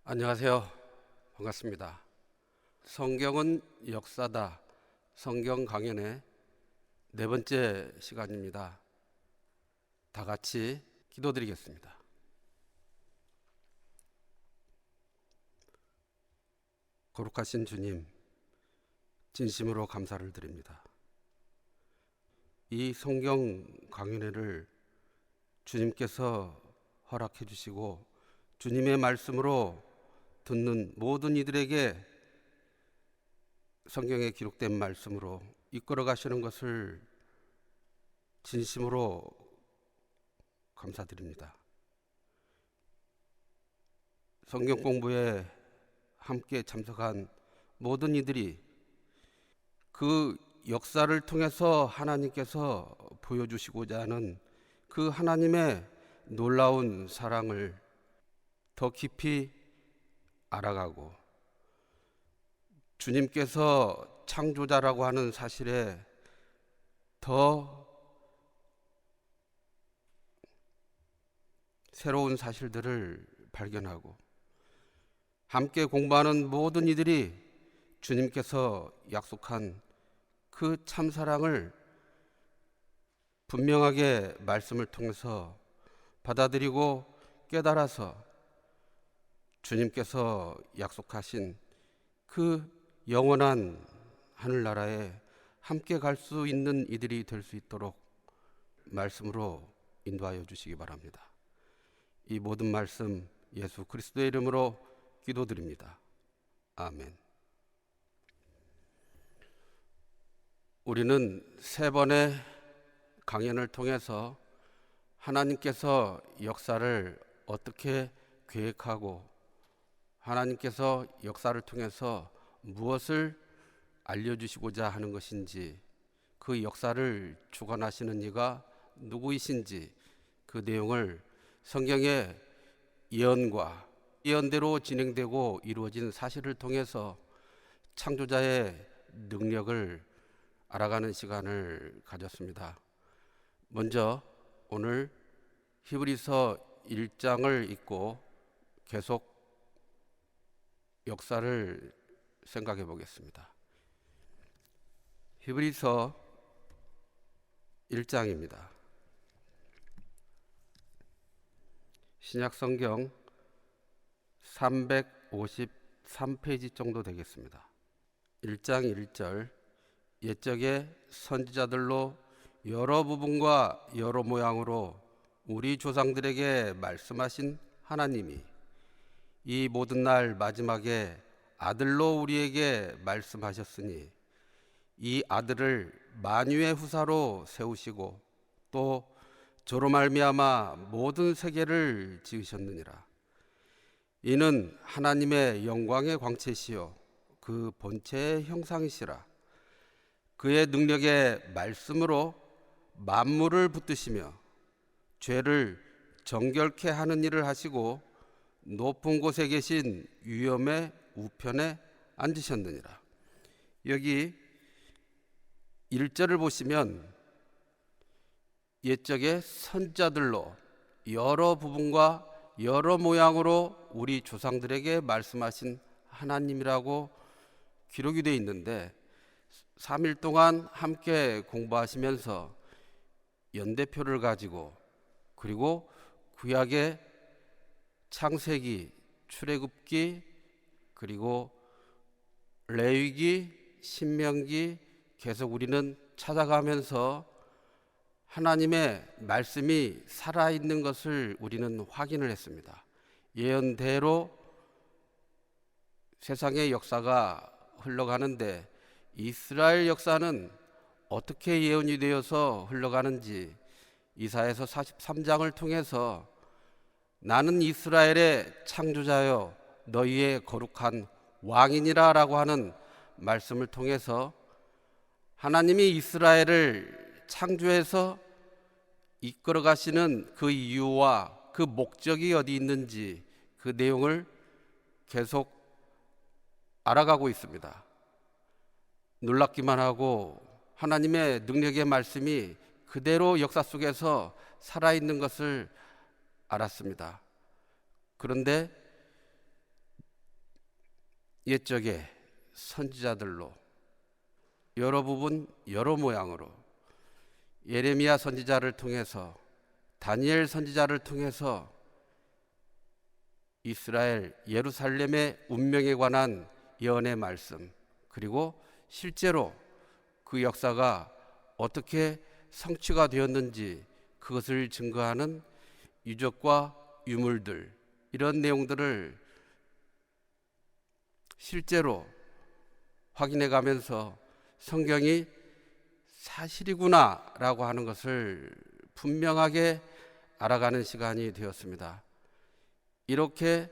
안녕하세요. 반갑습니다. 성경은 역사다. 성경 강연의 네 번째 시간입니다. 다 같이 기도드리겠습니다. 거룩하신 주님, 진심으로 감사를 드립니다. 이 성경 강연회를 주님께서 허락해 주시고 주님의 말씀으로 듣는 모든 이들에게 성경에 기록된 말씀으로 이끌어 가시는 것을 진심으로 감사드립니다. 성경 공부에 함께 참석한 모든 이들이 그 역사를 통해서 하나님께서 보여주시고자 하는 그 하나님의 놀라운 사랑을 더 깊이 알아가고 주님께서 창조자라고 하는 사실에 더 새로운 사실들을 발견하고 함께 공부하는 모든 이들이 주님께서 약속한 그 참사랑을 분명하게 말씀을 통해서 받아들이고 깨달아서 주님께서 약속하신 그 영원한 하늘나라에 함께 갈 수 있는 이들이 될 수 있도록 말씀으로 인도하여 주시기 바랍니다. 이 모든 말씀 예수 그리스도의 이름으로 기도드립니다. 아멘. 우리는 세 번의 강연을 통해서 하나님께서 역사를 어떻게 계획하고 하나님께서 역사를 통해서 무엇을 알려주시고자 하는 것인지, 그 역사를 주관하시는 이가 누구이신지 그 내용을 성경의 예언과 예언대로 진행되고 이루어진 사실을 통해서 창조자의 능력을 알아가는 시간을 가졌습니다. 먼저 오늘 히브리서 1장을 읽고 계속 역사를 생각해 보겠습니다. 히브리서 1장입니다. 신약성경 353페이지 정도 되겠습니다. 1장 1절 옛적의 선지자들로 여러 부분과 여러 모양으로 우리 조상들에게 말씀하신 하나님이 이 모든 날 마지막에 아들로 우리에게 말씀하셨으니 이 아들을 만유의 후사로 세우시고 또 저로 말미암아 모든 세계를 지으셨느니라. 이는 하나님의 영광의 광채시요 그 본체의 형상이시라. 그의 능력의 말씀으로 만물을 붙드시며 죄를 정결케 하는 일을 하시고 높은 곳에 계신 위엄의 우편에 앉으셨느니라. 여기 1절을 보시면 옛적의 선자들로 여러 부분과 여러 모양으로 우리 조상들에게 말씀하신 하나님이라고 기록이 되어 있는데 3일 동안 함께 공부하시면서 연대표를 가지고 그리고 구약의 창세기, 출애굽기, 그리고 레위기, 신명기 계속 우리는 찾아가면서 하나님의 말씀이 살아있는 것을 우리는 확인을 했습니다. 예언대로 세상의 역사가 흘러가는데 이스라엘 역사는 어떻게 예언이 되어서 흘러가는지 이사야서 43장을 통해서 나는 이스라엘의 창조자여 너희의 거룩한 왕이니라 라고 하는 말씀을 통해서 하나님이 이스라엘을 창조해서 이끌어 가시는 그 이유와 그 목적이 어디 있는지 그 내용을 계속 알아가고 있습니다. 놀랍기만 하고 하나님의 능력의 말씀이 그대로 역사 속에서 살아있는 것을 알았습니다. 그런데 옛적에 선지자들로 여러 부분 여러 모양으로 예레미야 선지자를 통해서 다니엘 선지자를 통해서 이스라엘 예루살렘의 운명에 관한 예언의 말씀, 그리고 실제로 그 역사가 어떻게 성취가 되었는지 그것을 증거하는 유적과 유물들, 이런 내용들을 실제로 확인해 가면서 성경이 사실이구나라고 하는 것을 분명하게 알아가는 시간이 되었습니다. 이렇게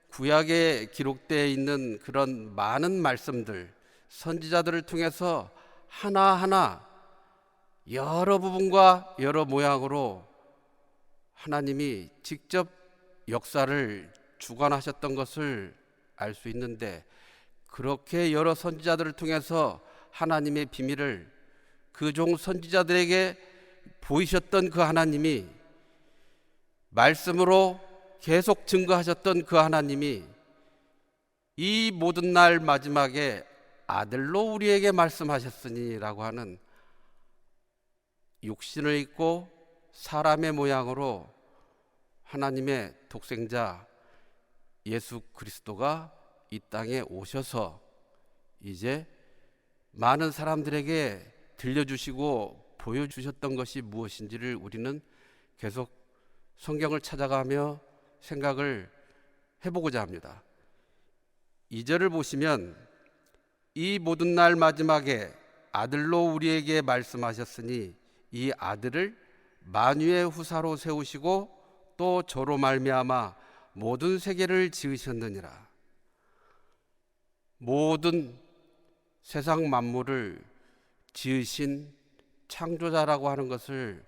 구약에 기록되어 있는 그런 많은 말씀들, 선지자들을 통해서 하나하나 여러 부분과 여러 모양으로 하나님이 직접 역사를 주관하셨던 것을 알 수 있는데, 그렇게 여러 선지자들을 통해서 하나님의 비밀을 그 종 선지자들에게 보이셨던 그 하나님이, 말씀으로 계속 증거하셨던 그 하나님이 이 모든 날 마지막에 아들로 우리에게 말씀하셨으니 라고 하는, 육신을 입고 사람의 모양으로 하나님의 독생자 예수 그리스도가 이 땅에 오셔서 이제 많은 사람들에게 들려주시고 보여주셨던 것이 무엇인지를 우리는 계속 성경을 찾아가며 생각을 해보고자 합니다. 2절을 보시면 이 모든 날 마지막에 아들로 우리에게 말씀하셨으니 이 아들을 만유의 후사로 세우시고 또 저로 말미암아 모든 세계를 지으셨느니라. 모든 세상 만물을 지으신 창조자라고 하는 것을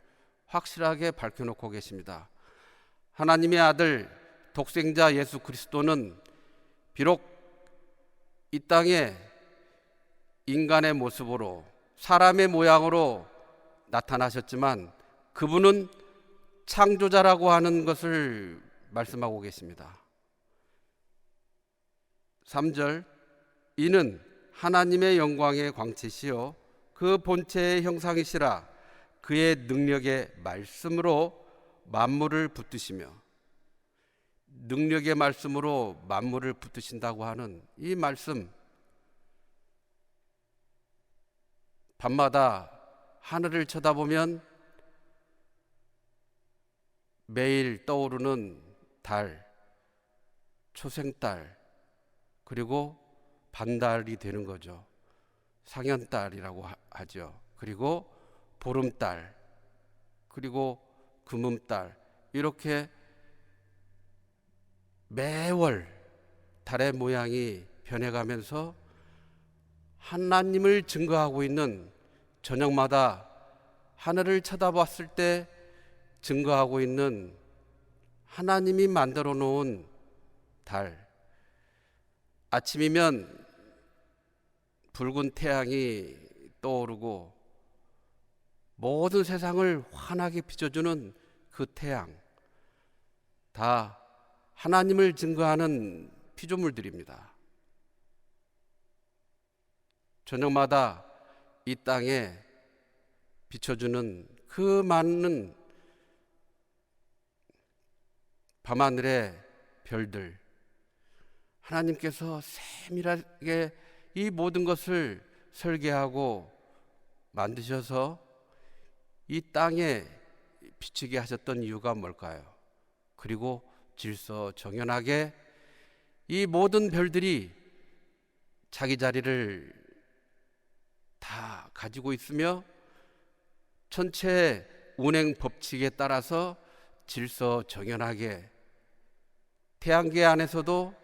확실하게 밝혀놓고 계십니다. 하나님의 아들 독생자 예수 그리스도는 비록 이 땅에 인간의 모습으로 사람의 모양으로 나타나셨지만 그분은 창조자라고 하는 것을 말씀하고 계십니다. 3절, 이는 하나님의 영광의 광채시요 그 본체의 형상이시라. 그의 능력의 말씀으로 만물을 붙드시며, 능력의 말씀으로 만물을 붙드신다고 하는 이 말씀, 밤마다 하늘을 쳐다보면 매일 떠오르는 달, 초생달, 그리고 반달이 되는 거죠. 상현달이라고 하죠. 그리고 보름달, 그리고 금음달, 이렇게 매월 달의 모양이 변해가면서 하나님을 증거하고 있는, 저녁마다 하늘을 쳐다봤을 때 증거하고 있는 하나님이 만들어 놓은 달, 아침이면 붉은 태양이 떠오르고 모든 세상을 환하게 비춰주는 그 태양, 다 하나님을 증거하는 피조물들입니다. 저녁마다 이 땅에 비춰주는 그 많은 밤하늘의 별들, 하나님께서 세밀하게 이 모든 것을 설계하고 만드셔서 이 땅에 비치게 하셨던 이유가 뭘까요? 그리고 질서정연하게 이 모든 별들이 자기 자리를 다 가지고 있으며 천체의 운행 법칙에 따라서 질서정연하게 태양계 안에서도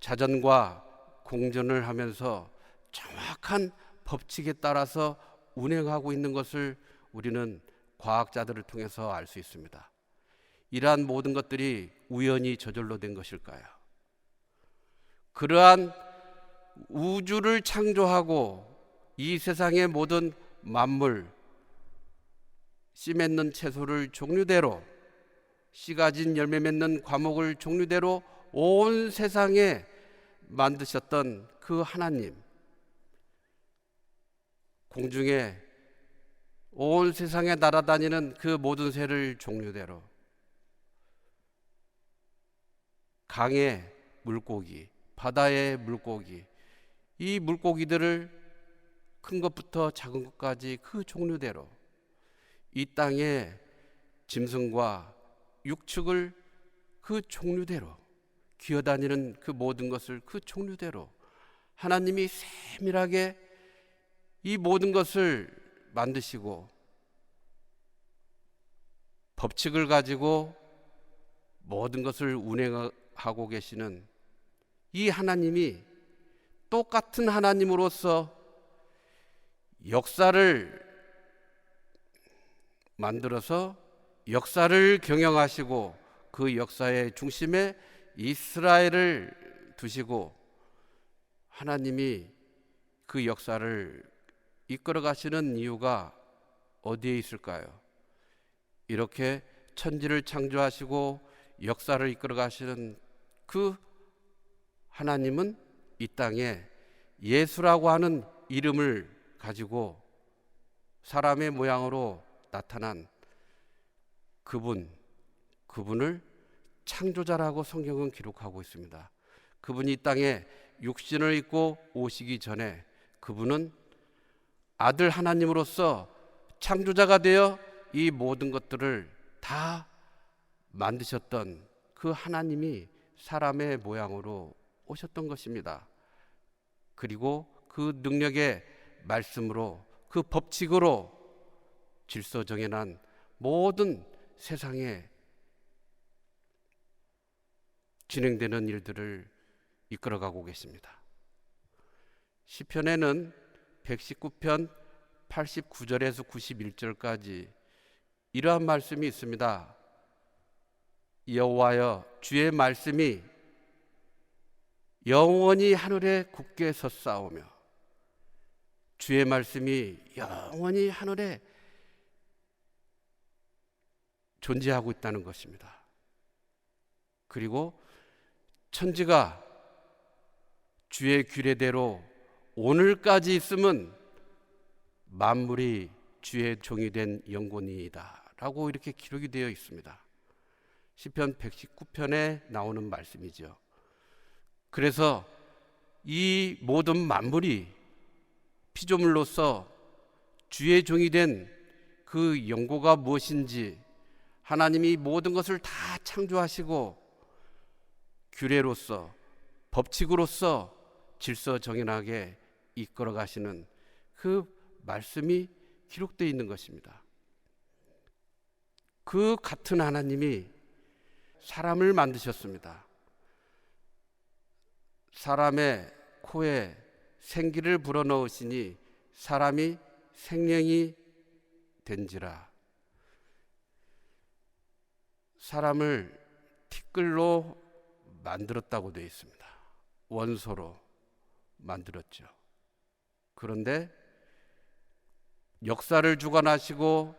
자전과 공전을 하면서 정확한 법칙에 따라서 운행하고 있는 것을 우리는 과학자들을 통해서 알 수 있습니다. 이러한 모든 것들이 우연히 저절로 된 것일까요? 그러한 우주를 창조하고 이 세상의 모든 만물, 씨 맺는 채소를 종류대로, 씨 가진 열매 맺는 과목을 종류대로 온 세상에 만드셨던 그 하나님, 공중에 온 세상에 날아다니는 그 모든 새를 종류대로, 강의 물고기, 바다의 물고기, 이 물고기들을 큰 것부터 작은 것까지 그 종류대로, 이 땅의 짐승과 육축을 그 종류대로, 기어다니는 그 모든 것을 그 종류대로 하나님이 세밀하게 이 모든 것을 만드시고 법칙을 가지고 모든 것을 운행하고 계시는 이 하나님이 똑같은 하나님으로서 역사를 만들어서 역사를 경영하시고 그 역사의 중심에 이스라엘을 두시고 하나님이 그 역사를 이끌어 가시는 이유가 어디에 있을까요? 이렇게 천지를 창조하시고 역사를 이끌어 가시는 그 하나님은 이 땅에 예수라고 하는 이름을 가지고 사람의 모양으로 나타난 그분을 창조자라고 성경은 기록하고 있습니다. 그분이 이 땅에 육신을 입고 오시기 전에 그분은 아들 하나님으로서 창조자가 되어 이 모든 것들을 다 만드셨던 그 하나님이 사람의 모양으로 오셨던 것입니다. 그리고 그 능력의 말씀으로, 그 법칙으로 질서 정해난 모든 세상에 진행되는 일들을 이끌어가고 계십니다. 시편에는 119편 89절에서 91절까지 이러한 말씀이 있습니다. 여호와여, 주의 말씀이 영원히 하늘에 굳게 섰사오며, 주의 말씀이 영원히 하늘에 존재하고 있다는 것입니다. 그리고 천지가 주의 규례대로 오늘까지 있음은 만물이 주의 종이 된 영혼이다 라고 이렇게 기록이 되어 있습니다. 시편 119편에 나오는 말씀이죠. 그래서 이 모든 만물이 피조물로서 주의 종이 된 그 영고가 무엇인지 하나님이 모든 것을 다 창조하시고 규례로서 법칙으로서 질서 정연하게 이끌어 가시는 그 말씀이 기록되어 있는 것입니다. 그 같은 하나님이 사람을 만드셨습니다. 사람의 코에 생기를 불어넣으시니 사람이 생명이 된지라. 사람을 티끌로 만들었다고 되어 있습니다. 원소로 만들었죠. 그런데 역사를 주관하시고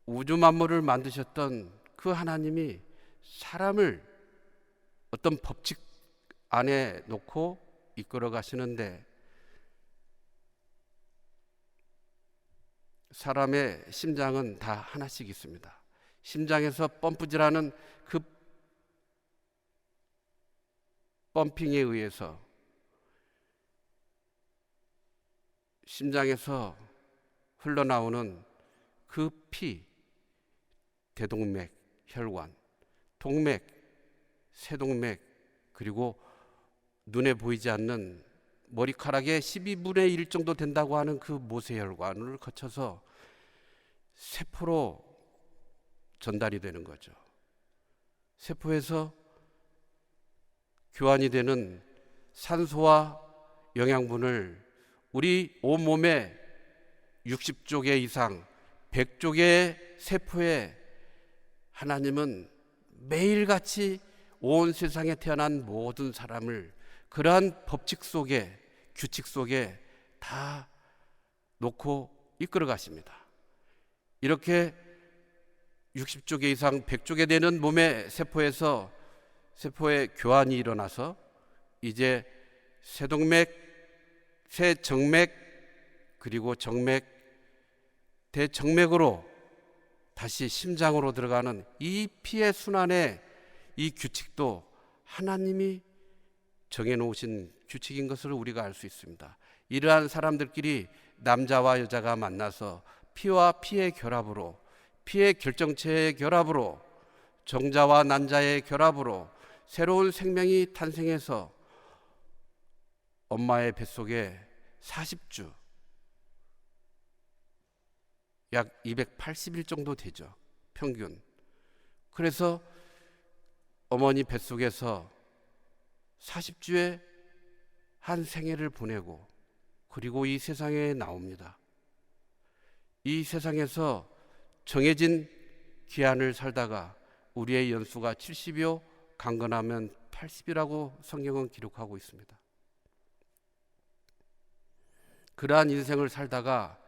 우주 만물을 만드셨던 그 하나님이 사람을 어떤 법칙 안에 놓고 이끌어 가시는데, 사람의 심장은 다 하나씩 있습니다. 심장에서 펌프질하는 그 펌핑에 의해서 심장에서 흘러나오는 그 피, 대동맥, 혈관, 동맥, 세동맥, 그리고 눈에 보이지 않는 머리카락의 12분의 1 정도 된다고 하는 그 모세혈관을 거쳐서 세포로 전달이 되는 거죠. 세포에서 교환이 되는 산소와 영양분을 우리 온몸에 60조 개 이상 100조 개의 세포에 하나님은 매일같이 온 세상에 태어난 모든 사람을 그러한 법칙 속에, 규칙 속에 다 놓고 이끌어 가십니다. 이렇게 60조 개 이상 100조 개 되는 몸의 세포에서 세포의 교환이 일어나서 이제 쇠동맥, 쇠정맥, 그리고 정맥, 대정맥으로 다시 심장으로 들어가는 이 피의 순환의 이 규칙도 하나님이 정해놓으신 규칙인 것을 우리가 알 수 있습니다. 이러한 사람들끼리 남자와 여자가 만나서 피와 피의 결합으로, 피의 결정체의 결합으로, 정자와 난자의 결합으로 새로운 생명이 탄생해서 엄마의 뱃속에 40주, 약 280일 정도 되죠, 평균. 그래서 어머니 뱃속에서 40주의 한 생애를 보내고 그리고 이 세상에 나옵니다. 이 세상에서 정해진 기한을 살다가 우리의 연수가 70이요 강건하면 80이라고 성경은 기록하고 있습니다. 그러한 인생을 살다가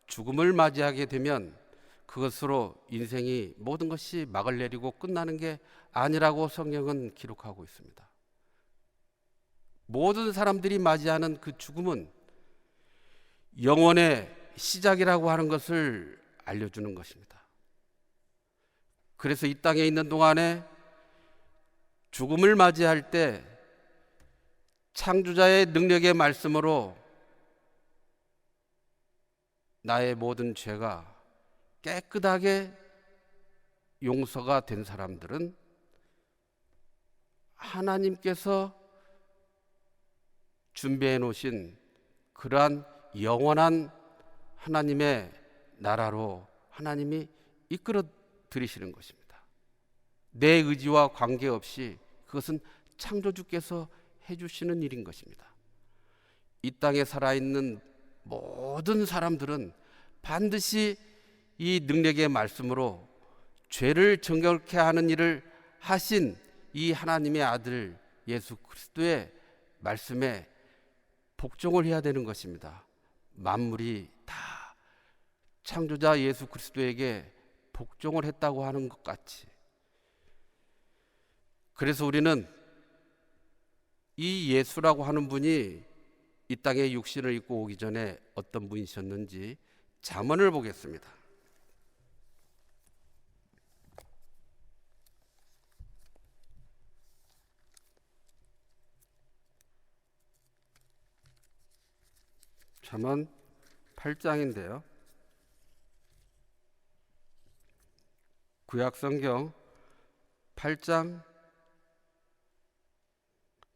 죽음을 맞이하게 되면 그것으로 인생이 모든 것이 막을 내리고 끝나는 게 아니라고 성경은 기록하고 있습니다. 모든 사람들이 맞이하는 그 죽음은 영원의 시작이라고 하는 것을 알려주는 것입니다. 그래서 이 땅에 있는 동안에 죽음을 맞이할 때 창조자의 능력의 말씀으로 나의 모든 죄가 깨끗하게 용서가 된 사람들은 하나님께서 준비해 놓으신 그러한 영원한 하나님의 나라로 하나님이 이끌어 들이시는 것입니다. 내 의지와 관계없이 그것은 창조주께서 해주시는 일인 것입니다. 이 땅에 살아있는 모든 사람들은 반드시 이 능력의 말씀으로 죄를 정결케 하는 일을 하신 이 하나님의 아들 예수 그리스도의 말씀에 복종을 해야 되는 것입니다. 만물이 다 창조자 예수 그리스도에게 복종을 했다고 하는 것 같이. 그래서 우리는 이 예수라고 하는 분이 이 땅에 육신을 입고 오기 전에 어떤 분이셨는지 잠언을 보겠습니다. 잠언 8장인데요. 구약성경 8장,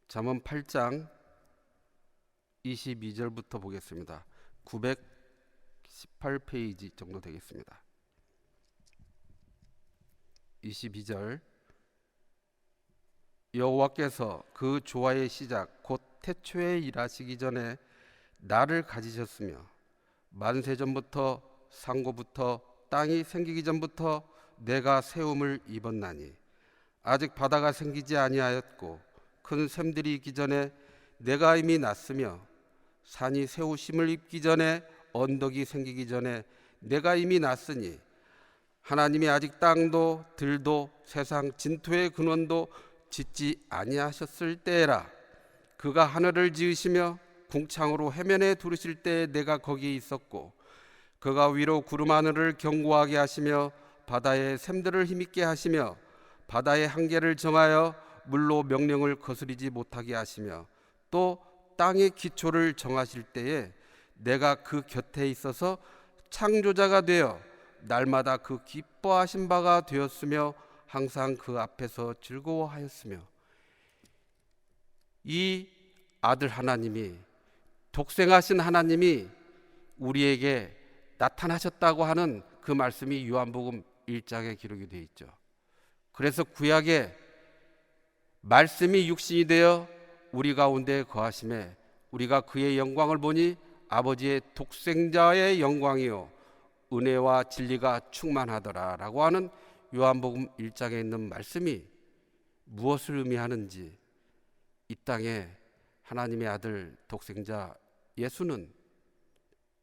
잠언 8장 22절부터 보겠습니다. 918페이지 정도 되겠습니다. 22절. 여호와께서 그 조화의 시작 곧 태초에 일하시기 전에 나를 가지셨으며 만세전부터 상고부터 땅이 생기기 전부터 내가 세움을 입었나니 아직 바다가 생기지 아니하였고 큰 샘들이 있기 전에 내가 이미 났으며 산이 세우심을 입기 전에 언덕이 생기기 전에 내가 이미 났으니 하나님이 아직 땅도 들도 세상 진토의 근원도 짓지 아니하셨을 때에라. 그가 하늘을 지으시며 궁창으로 해면에 두르실 때에 내가 거기에 있었고 그가 위로 구름 하늘을 견고하게 하시며 바다의 샘들을 힘있게 하시며 바다의 한계를 정하여 물로 명령을 거스리지 못하게 하시며 또 땅의 기초를 정하실 때에 내가 그 곁에 있어서 창조자가 되어 날마다 그 기뻐하신 바가 되었으며 항상 그 앞에서 즐거워하였으며. 이 아들 하나님이, 독생하신 하나님이 우리에게 나타나셨다고 하는 그 말씀이 요한복음 1장에 기록이 되어 있죠. 그래서 구약에 말씀이 육신이 되어 우리 가운데 거하심에 우리가 그의 영광을 보니 아버지의 독생자의 영광이요 은혜와 진리가 충만하더라 라고 하는 요한복음 1장에 있는 말씀이 무엇을 의미하는지, 이 땅에 하나님의 아들 독생자 예수는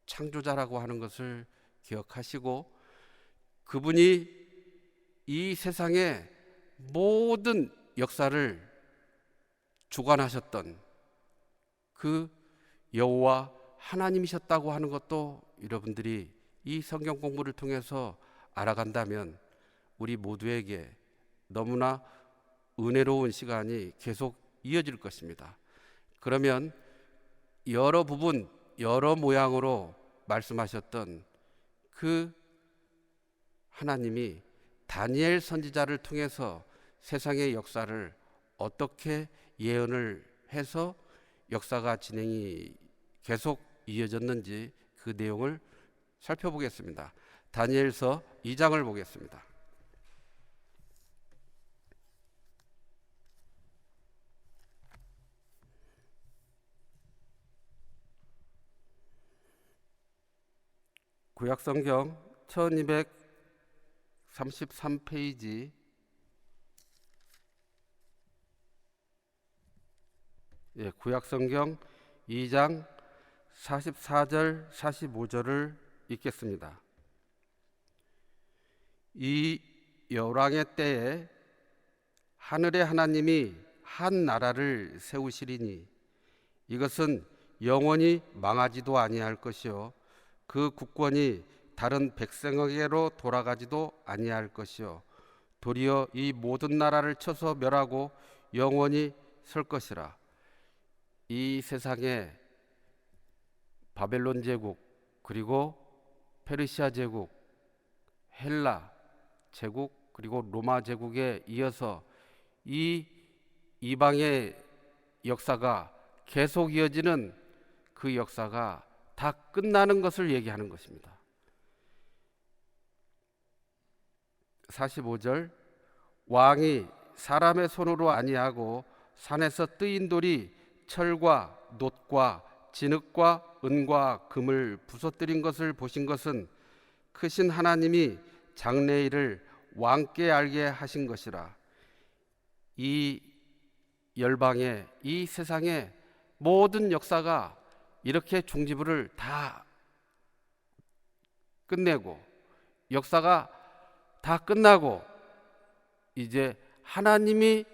창조자라고 하는 것을 기억하시고 그분이 이 세상의 모든 역사를 주관하셨던 그 여호와 하나님이셨다고 하는 것도 여러분들이 이 성경 공부를 통해서 알아간다면 우리 모두에게 너무나 은혜로운 시간이 계속 이어질 것입니다. 그러면 여러 부분, 여러 모양으로 말씀하셨던 그 하나님이 다니엘 선지자를 통해서 세상의 역사를 어떻게 예언을 해서 역사가 진행이 계속 이어졌는지 그 내용을 살펴보겠습니다. 다니엘서 2장을 보겠습니다. 구약성경 1233페이지 구약성경 2장 44절 45절을 읽겠습니다. 이 열왕의 때에 하늘의 하나님이 한 나라를 세우시리니 이것은 영원히 망하지도 아니할 것이요 그 국권이 다른 백성에게로 돌아가지도 아니할 것이요 도리어 이 모든 나라를 쳐서 멸하고 영원히 설 것이라. 이 세상에 바벨론 제국, 그리고 페르시아 제국, 헬라 제국, 그리고 로마 제국에 이어서 이 이방의 역사가 계속 이어지는 그 역사가 다 끝나는 것을 얘기하는 것입니다. 45절 왕이 사람의 손으로 아니하고 산에서 뜨인 돌이 철과 놋과 진흙과 은과 금을 부서뜨린 것을 보신 것은 크신 하나님이 장래일을 왕께 알게 하신 것이라. 이 열방의 이 세상의 모든 역사가 이렇게 종지부를 다 끝내고 역사가 다 끝나고 이제 하나님이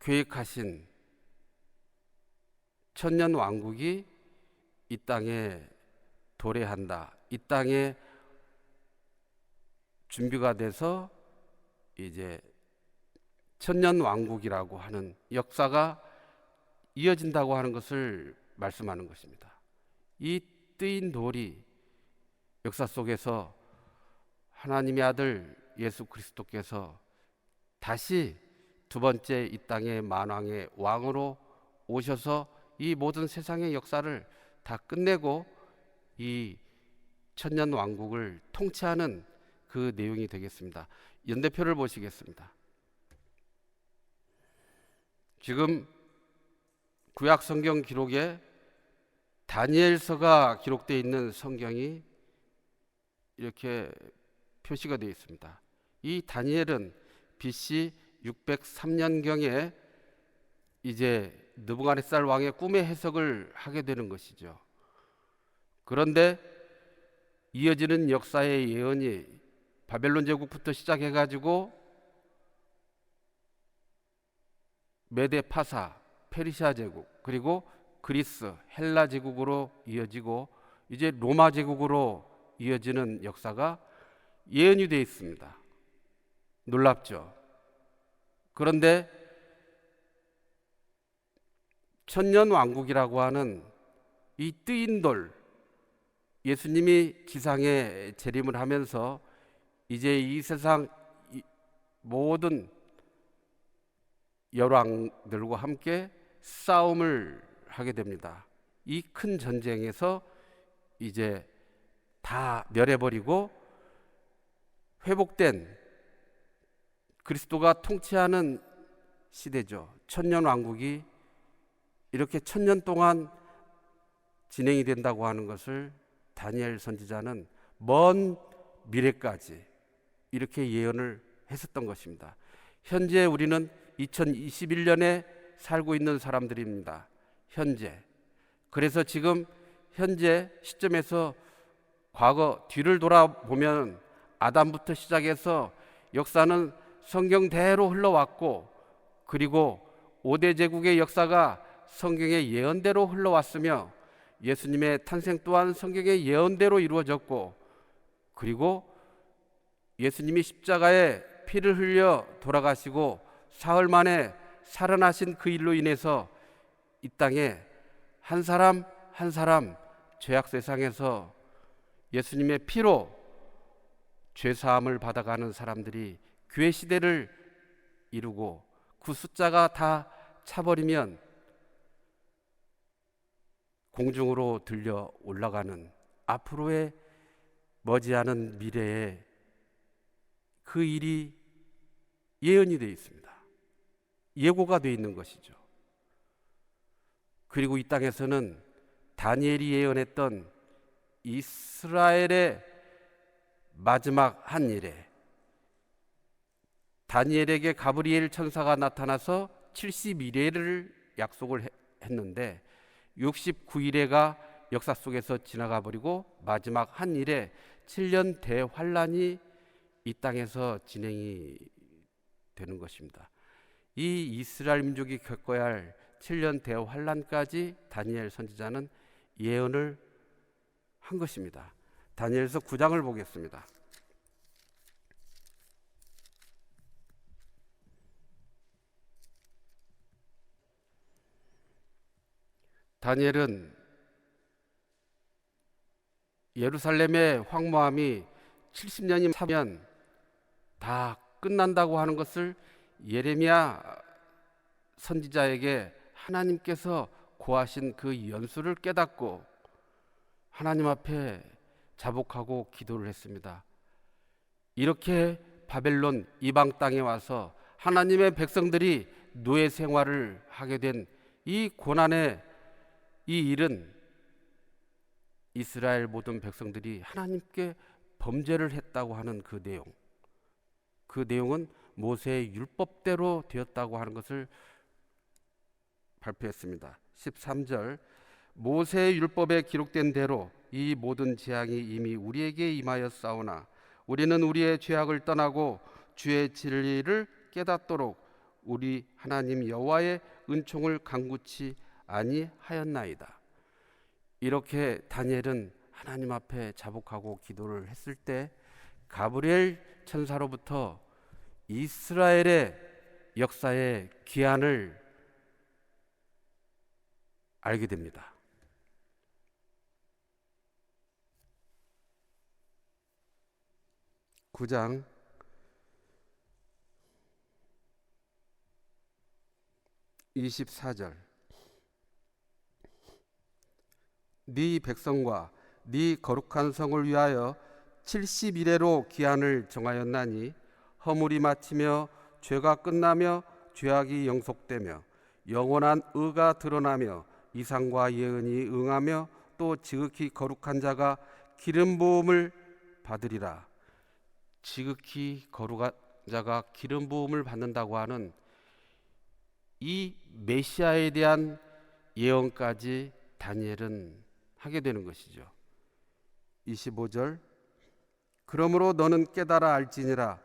계획하신 천년 왕국이 이 땅에 도래한다. 이 땅에 준비가 돼서 이제 천년 왕국이라고 하는 역사가 이어진다고 하는 것을 말씀하는 것입니다. 이 뜨인 돌이 역사 속에서 하나님의 아들 예수 그리스도께서 다시 두 번째 이 땅의 만왕의 왕으로 오셔서 이 모든 세상의 역사를 다 끝내고 이 천년 왕국을 통치하는 그 내용이 되겠습니다. 연대표를 보시겠습니다. 지금 구약 성경 기록에 다니엘서가 기록되어 있는 성경이 이렇게 표시가 되어 있습니다. 이 다니엘은 BC 603년경에 이제 느부갓네살 왕의 꿈의 해석을 하게 되는 것이죠. 그런데 이어지는 역사의 예언이 바벨론 제국부터 시작해 가지고 메데 파사, 페르시아 제국, 그리고 그리스, 헬라 제국으로 이어지고 이제 로마 제국으로 이어지는 역사가 예언이 되어 있습니다. 놀랍죠. 그런데 천년 왕국이라고 하는 이 뜨인 돌, 예수님이 지상에 재림을 하면서 이제 이 세상 모든 열왕들과 함께 싸움을 하게 됩니다. 이 큰 전쟁에서 이제 다 멸해버리고 회복된 그리스도가 통치하는 시대죠. 천년 왕국이 이렇게 천년 동안 진행이 된다고 하는 것을 다니엘 선지자는 먼 미래까지 이렇게 예언을 했었던 것입니다. 현재 우리는 2021년에 살고 있는 사람들입니다. 현재. 그래서 지금 현재 시점에서 과거 뒤를 돌아보면 아담부터 시작해서 역사는 성경대로 흘러왔고, 그리고 5대 제국의 역사가 성경의 예언대로 흘러왔으며 예수님의 탄생 또한 성경의 예언대로 이루어졌고, 그리고 예수님이 십자가에 피를 흘려 돌아가시고 사흘 만에 살아나신 그 일로 인해서 이 땅에 한 사람 한 사람 죄악 세상에서 예수님의 피로 죄사함을 받아가는 사람들이 교회 시대를 이루고, 그 숫자가 다 차버리면 공중으로 들려 올라가는 앞으로의 머지않은 미래에 그 일이 예언이 되어 있습니다. 예고가 되어 있는 것이죠. 그리고 이 땅에서는 다니엘이 예언했던 이스라엘의 마지막 한 일에 다니엘에게 가브리엘 천사가 나타나서 71회를 약속을 했는데 69일에가 역사 속에서 지나가 버리고 마지막 한 일에 7년 대환란이 이 땅에서 진행이 되는 것입니다. 이 이스라엘 민족이 겪어야 할 7년 대환란까지 다니엘 선지자는 예언을 한 것입니다. 다니엘서 9장을 보겠습니다. 다니엘은 예루살렘의 황무함이 70년이 차면 다 끝난다고 하는 것을 예레미야 선지자에게 하나님께서 고하신 그 연수를 깨닫고 하나님 앞에 자복하고 기도를 했습니다. 이렇게 바벨론 이방 땅에 와서 하나님의 백성들이 노예 생활을 하게 된 이 고난의 이 일은 이스라엘 모든 백성들이 하나님께 범죄를 했다고 하는 그 내용, 그 내용은 모세의 율법대로 되었다고 하는 것을 발표했습니다. 13절, 모세의 율법에 기록된 대로 이 모든 재앙이 이미 우리에게 임하였사오나 우리는 우리의 죄악을 떠나고 주의 진리를 깨닫도록 우리 하나님 여호와의 은총을 간구치 아니하였나이다. 이렇게 다니엘은 하나님 앞에 자복하고 기도를 했을 때 가브리엘 천사로부터 이스라엘의 역사의 기한을 알게 됩니다. (9장) 24절, 네 백성과 네 거룩한 성을 위하여 70일에로 기한을 정하였나니 허물이 마치며 죄가 끝나며 죄악이 영속되며 영원한 의가 드러나며 이상과 예언이 응하며 또 지극히 거룩한 자가 기름 부음을 받으리라. 지극히 거룩한 자가 기름 부음을 받는다고 하는 이 메시아에 대한 예언까지 다니엘은 하게 되는 것이죠. 25절, 그러므로 너는 깨달아 알지니라.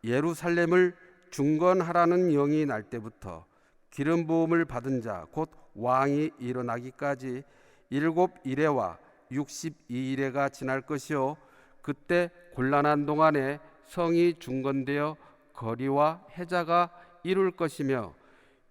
예루살렘을 중건하라는 영이 날 때부터 기름 부음을 받은 자 곧 왕이 일어나기까지 7일에와 62일에가 지날 것이요 그때 곤란한 동안에 성이 중건되어 거리와 해자가 이룰 것이며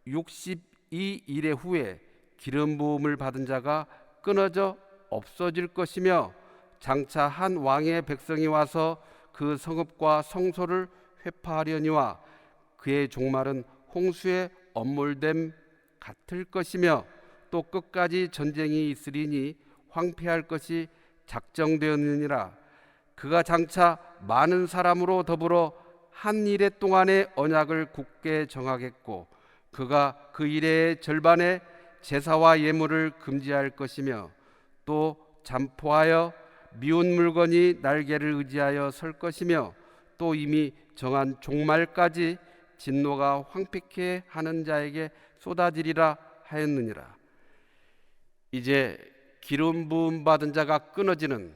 62일의 후에 기름 부음을 받은 자가 끊어져 없어질 것이며 장차 한 왕의 백성이 와서 그 성읍과 성소를 회파하려니와 그의 종말은 홍수의 엄몰됨 같을 것이며 또 끝까지 전쟁이 있으리니 황폐할 것이 작정되었느니라. 그가 장차 많은 사람으로 더불어 한 일해 동안의 언약을 굳게 정하겠고 그가 그 일의 절반에 제사와 예물을 금지할 것이며 또 잠포하여 미운 물건이 날개를 의지하여 설 것이며 또 이미 정한 종말까지 진노가 황폐케 하는 자에게 쏟아지리라 하였느니라. 이제 기름 부음 받은 자가 끊어지는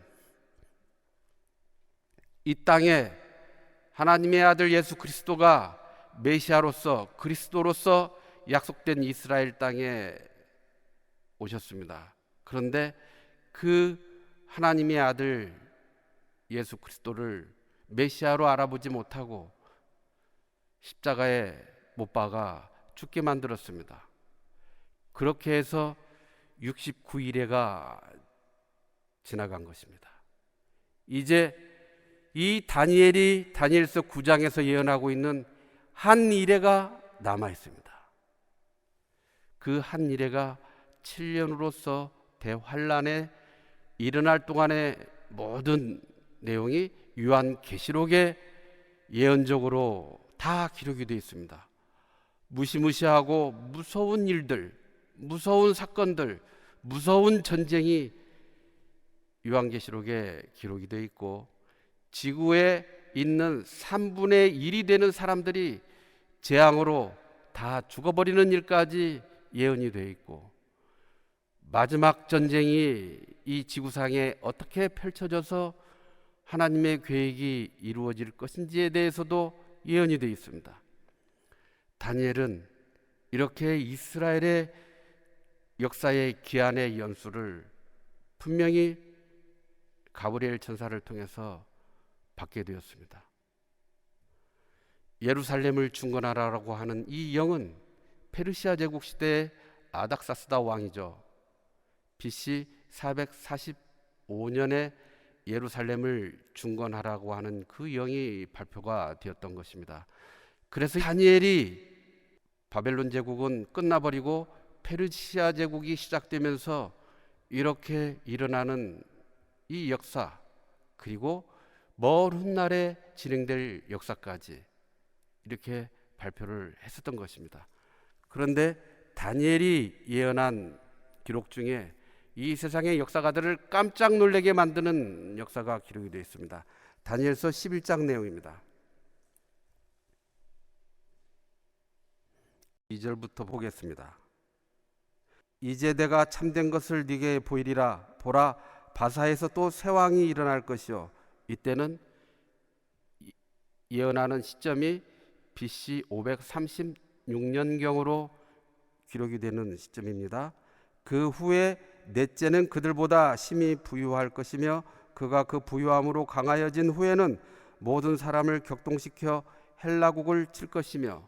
이 땅에 하나님의 아들 예수 그리스도가 메시아로서 그리스도로서 약속된 이스라엘 땅에 오셨습니다. 그런데 그 하나님의 아들 예수 그리스도를 메시아로 알아보지 못하고 십자가에 못 박아 죽게 만들었습니다. 그렇게 해서 69일에가 지나간 것입니다. 이제 이 다니엘이 다니엘서 9장에서 예언하고 있는 한 이레가 남아 있습니다. 그 한 이레가 7년으로서 대환란에 일어날 동안의 모든 내용이 요한계시록에 예언적으로 다 기록이 되어 있습니다. 무시무시하고 무서운 일들, 무서운 사건들, 무서운 전쟁이 요한계시록에 기록이 되어 있고, 지구에 있는 3분의 1이 되는 사람들이 재앙으로 다 죽어버리는 일까지 예언이 되어 있고, 마지막 전쟁이 이 지구상에 어떻게 펼쳐져서 하나님의 계획이 이루어질 것인지에 대해서도 예언이 되어 있습니다. 다니엘은 이렇게 이스라엘의 역사의 기한의 연수를 분명히 가브리엘 천사를 통해서 받게 되었습니다. 예루살렘을 중건하라고 하는 이 영은 페르시아 제국 시대의 아닥사스다 왕이죠. BC 445년에 예루살렘을 중건하라고 하는 그 영이 발표가 되었던 것입니다. 그래서 다니엘이 바벨론 제국은 끝나버리고 페르시아 제국이 시작되면서 이렇게 일어나는 이 역사, 그리고 먼 훗날에 진행될 역사까지 이렇게 발표를 했었던 것입니다. 그런데 다니엘이 예언한 기록 중에 이 세상의 역사가들을 깜짝 놀라게 만드는 역사가 기록이 되어 있습니다. 다니엘서 11장 내용입니다. 2절부터 보겠습니다. 이제 내가 참된 것을 네게 보이리라. 보라, 바사에서 또 새 왕이 일어날 것이요, 이때는 예언하는 시점이 BC 536년경으로 기록이 되는 시점입니다. 그 후에 넷째는 그들보다 심히 부유할 것이며 그가 그 부유함으로 강하여진 후에는 모든 사람을 격동시켜 헬라국을 칠 것이며,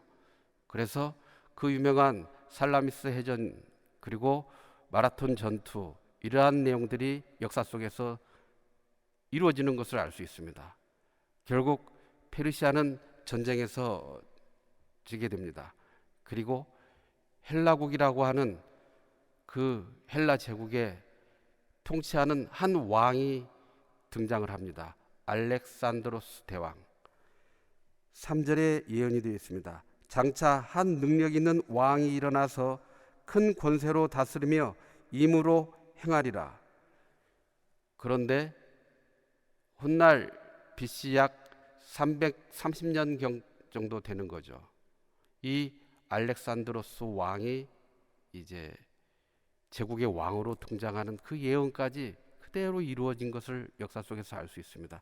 그래서 그 유명한 살라미스 해전 그리고 마라톤 전투, 이러한 내용들이 역사 속에서 이루어지는 것을 알 수 있습니다. 결국 페르시아는 전쟁에서 지게 됩니다. 그리고 헬라국이라고 하는 그 헬라 제국에 통치하는 한 왕이 등장을 합니다. 알렉산드로스 대왕. 3절에 예언이 되어 있습니다. 장차 한 능력 있는 왕이 일어나서 큰 권세로 다스리며 임으로 행하리라. 그런데 훗날 BC 약 330년 정도 되는 거죠. 이 알렉산드로스 왕이 이제 제국의 왕으로 등장하는 그 예언까지 그대로 이루어진 것을 역사 속에서 알 수 있습니다.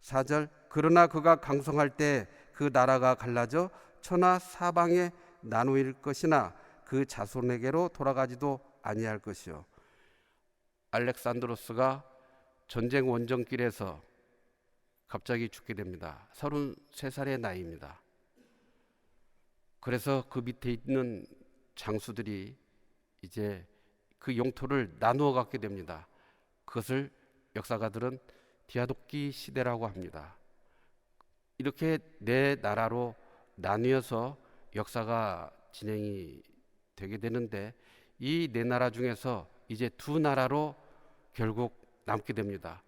4절, 그러나 그가 강성할 때 그 나라가 갈라져 천하 사방에 나누일 것이나 그 자손에게로 돌아가지도 아니할 것이요. 알렉산드로스가 전쟁 원정길에서 갑자기 죽게 됩니다. 33살의 나이입니다. 그래서 그 밑에 있는 장수들이 이제 그 영토를 나누어 갖게 됩니다. 그것을 역사가들은 디아도끼 시대라고 합니다. 이렇게 네 나라로 나뉘어서 역사가 진행이 되게 되는데, 이 네 나라 중에서 이제 두 나라로 결국 남게 됩니다.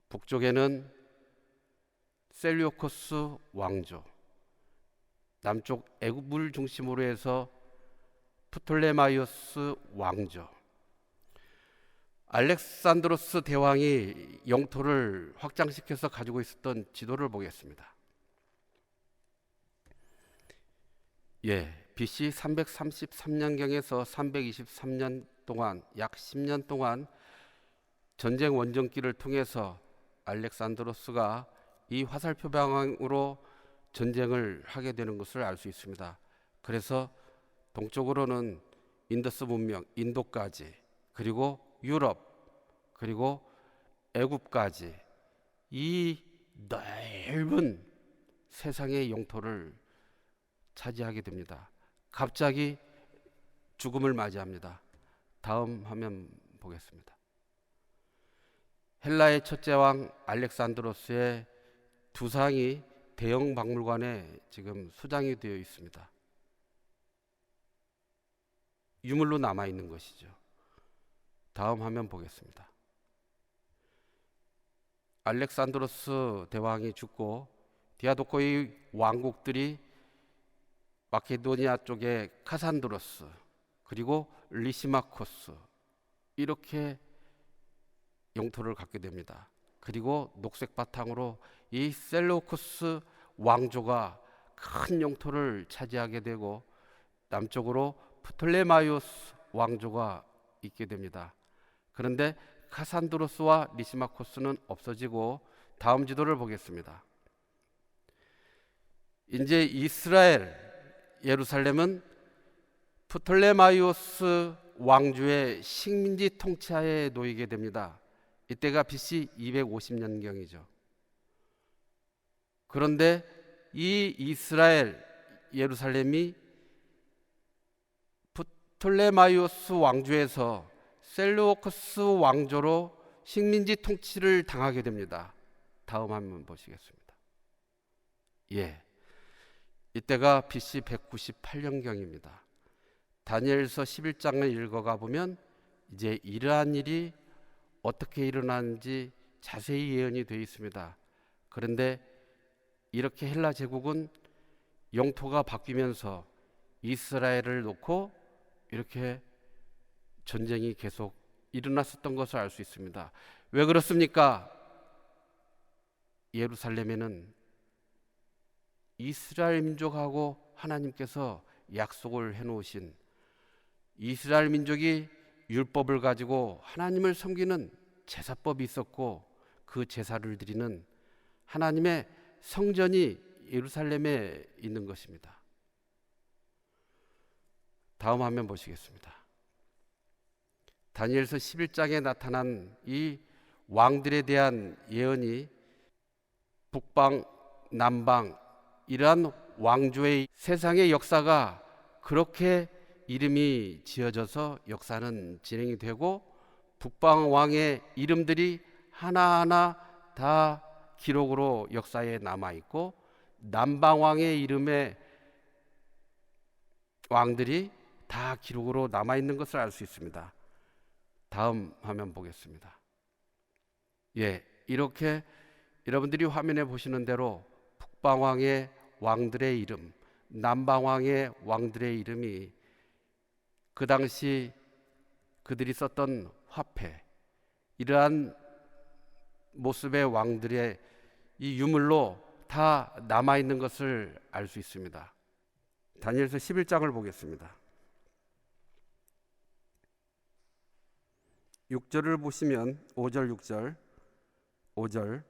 북쪽에는 셀류코스 왕조, 남쪽 애굽을 중심으로 해서 프톨레마이오스 왕조. 알렉산드로스 대왕이 영토를 확장시켜서 가지고 있었던 지도를 보겠습니다. BC 333년경에서 323년 동안, 약 10년 동안 전쟁 원정길을 통해서 알렉산드로스가 이 화살표 방향으로 전쟁을 하게 되는 것을 알 수 있습니다. 그래서 동쪽으로는 인더스 문명, 인도까지, 그리고 유럽, 그리고 애굽까지 이 넓은 세상의 영토를 차지하게 됩니다. 갑자기 죽음을 맞이합니다. 다음 화면 보겠습니다. 헬라의 첫째 왕 알렉산드로스의 두상이 대형 박물관에 지금 수장이 되어 있습니다. 유물로 남아 있는 것이죠. 다음 화면 보겠습니다. 알렉산드로스 대왕이 죽고 디아도코의 왕국들이 마케도니아 쪽에 카산드로스, 그리고 리시마코스, 이렇게 영토를 갖게 됩니다. 그리고 녹색 바탕으로 이 셀루코스 왕조가 큰 영토를 차지하게 되고 남쪽으로 프톨레마이오스 왕조가 있게 됩니다. 그런데 카산드로스와 리시마코스는 없어지고 다음 지도를 보겠습니다. 이제 이스라엘 예루살렘은 프톨레마이오스 왕조의 식민지 통치하에 놓이게 됩니다. 이때가 BC 250년경이죠. 그런데 이 이스라엘 예루살렘이 프톨레마이오스 왕조에서 셀루코스 왕조로 식민지 통치를 당하게 됩니다. 다음 한번 보시겠습니다. 이때가 BC 198년경입니다. 다니엘서 11장을 읽어가 보면 이제 이러한 일이 어떻게 일어나는지 자세히 예언이 되어 있습니다. 그런데 이렇게 헬라 제국은 영토가 바뀌면서 이스라엘을 놓고 이렇게 전쟁이 계속 일어났었던 것을 알 수 있습니다. 왜 그렇습니까? 예루살렘에는 이스라엘 민족하고 하나님께서 약속을 해놓으신, 이스라엘 민족이 율법을 가지고 하나님을 섬기는 제사법이 있었고 그 제사를 드리는 하나님의 성전이 예루살렘에 있는 것입니다. 다음 화면 보시겠습니다. 다니엘서 11장에 나타난 이 왕들에 대한 예언이 북방, 남방, 이러한 왕조의 세상의 역사가 그렇게 이름이 지어져서 역사는 진행이 되고 북방 왕의 이름들이 하나하나 다 기록으로 역사에 남아있고 남방 왕의 이름의 왕들이 다 기록으로 남아있는 것을 알 수 있습니다. 다음 화면 보겠습니다. 이렇게 여러분들이 화면에 보시는 대로 북방왕의 왕들의 이름, 남방왕의 왕들의 이름이 그 당시 그들이 썼던 화폐, 이러한 모습의 왕들의 이 유물로 다 남아있는 것을 알 수 있습니다. 다니엘서 11장을 보겠습니다. 6절을 보시면 5절 6절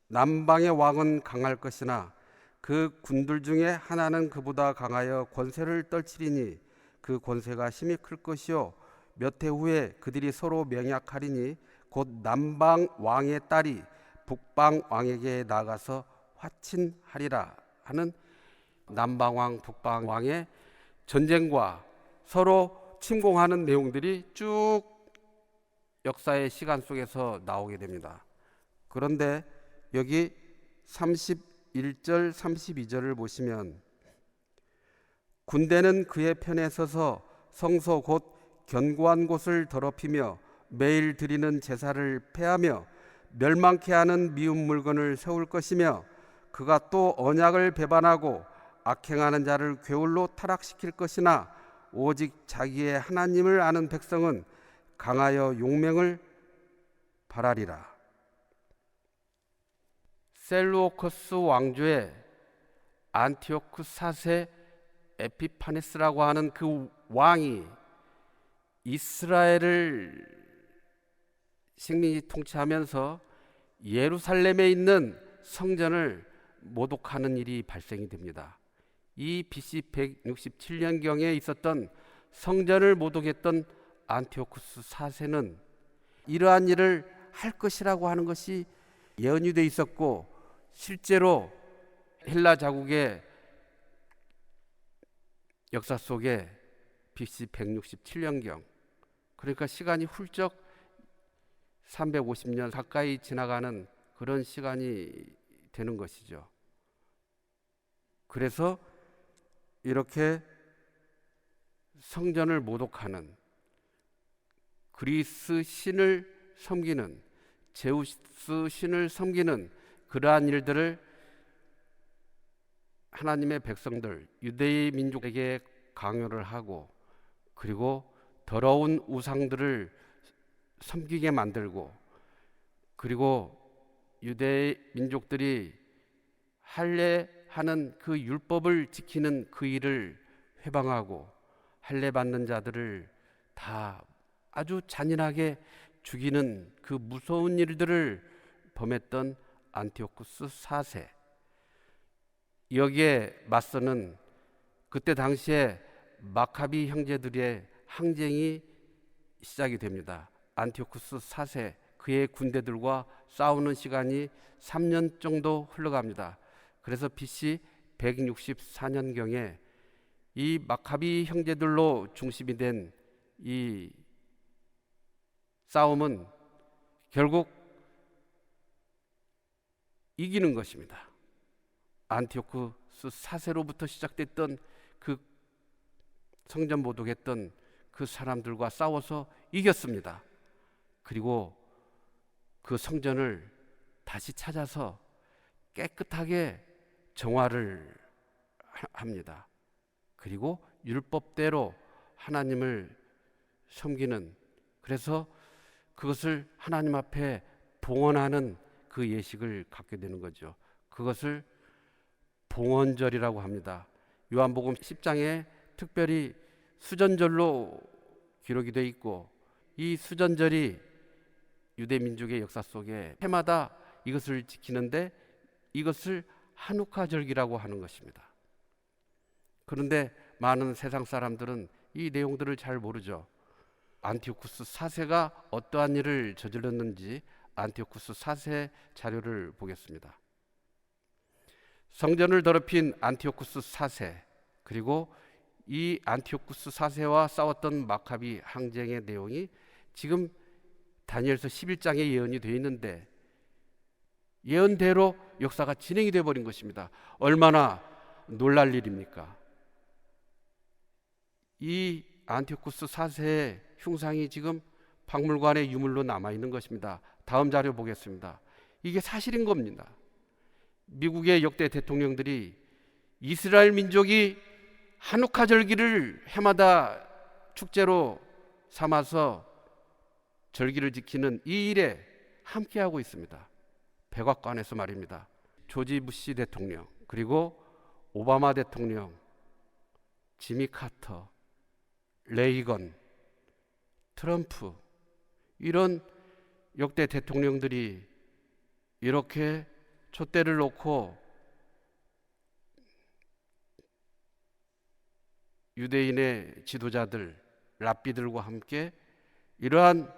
남방의 왕은 강할 것이나 그 군들 중에 하나는 그보다 강하여 권세를 떨치리니 그 권세가 심히 클 것이요 몇 해 후에 그들이 서로 맹약하리니 곧 남방 왕의 딸이 북방 왕에게 나가서 화친하리라 하는 남방 왕 북방 왕의 전쟁과 서로 침공하는 내용들이 쭉 역사의 시간 속에서 나오게 됩니다. 그런데 여기 31절 32절을 보시면 군대는 그의 편에 서서 성소 곧 견고한 곳을 더럽히며 매일 드리는 제사를 폐하며 멸망케 하는 미운 물건을 세울 것이며 그가 또 언약을 배반하고 악행하는 자를 괴울로 타락시킬 것이나 오직 자기의 하나님을 아는 백성은 강하여 용맹을 바라리라. 셀루오코스 왕조의 안티오쿠 4세 에피파네스라고 하는 그 왕이 이스라엘을 식민지 통치하면서 예루살렘에 있는 성전을 모독하는 일이 발생이 됩니다. 이 BC 167년경에 있었던 성전을 모독했던 안티오쿠스 4세는 이러한 일을 할 것이라고 하는 것이 예언이 돼 있었고, 실제로 헬라 자국의 역사 속에 BC 167년경, 그러니까 시간이 훌쩍 350년 가까이 지나가는 그런 시간이 되는 것이죠. 그래서 이렇게 성전을 모독하는, 그리스 신을 섬기는, 제우스 신을 섬기는 그러한 일들을 하나님의 백성들, 유대의 민족에게 강요를 하고, 그리고 더러운 우상들을 섬기게 만들고, 그리고 유대 민족들이 할례하는 그 율법을 지키는 그 일을 회방하고, 할례 받는 자들을 다 아주 잔인하게 죽이는 그 무서운 일들을 범했던 안티오쿠스 4세. 여기에 맞서는 그때 당시에 마카비 형제들의 항쟁이 시작이 됩니다. 안티오쿠스 4세, 그의 군대들과 싸우는 시간이 3년 정도 흘러갑니다. 그래서 BC 164년경에 이 마카비 형제들로 중심이 된 이 싸움은 결국 이기는 것입니다. 안티오쿠스 4세로부터 시작됐던 그 성전 모독했던 그 사람들과 싸워서 이겼습니다. 그리고 그 성전을 다시 찾아서 깨끗하게 정화를 합니다. 그리고 율법대로 하나님을 섬기는, 그래서 그것을 하나님 앞에 봉헌하는 그 예식을 갖게 되는 거죠. 그것을 봉헌절이라고 합니다. 요한복음 10장에 특별히 수전절로 기록이 되어 있고, 이 수전절이 유대 민족의 역사 속에 해마다 이것을 지키는데, 이것을 하누카절기라고 하는 것입니다. 그런데 많은 세상 사람들은 이 내용들을 잘 모르죠. 안티오쿠스 4세가 어떠한 일을 저질렀는지 안티오쿠스 4세 자료를 보겠습니다. 성전을 더럽힌 안티오쿠스 4세, 그리고 이 안티오쿠스 4세와 싸웠던 마카비 항쟁의 내용이 지금 다니엘서 11장에 예언이 되어 있는데, 예언대로 역사가 진행이 되어 버린 것입니다. 얼마나 놀랄 일입니까? 이 안티오쿠스 4세의 흉상이 지금 박물관에 유물로 남아있는 것입니다. 다음 자료 보겠습니다. 이게 사실인 겁니다. 미국의 역대 대통령들이 이스라엘 민족이 하누카 절기를 해마다 축제로 삼아서 절기를 지키는 이 일에 함께하고 있습니다. 백악관에서 말입니다. 조지 부시 대통령, 그리고 오바마 대통령, 지미 카터, 레이건, 트럼프, 이런 역대 대통령들이 이렇게 촛대를 놓고 유대인의 지도자들, 랍비들과 함께 이러한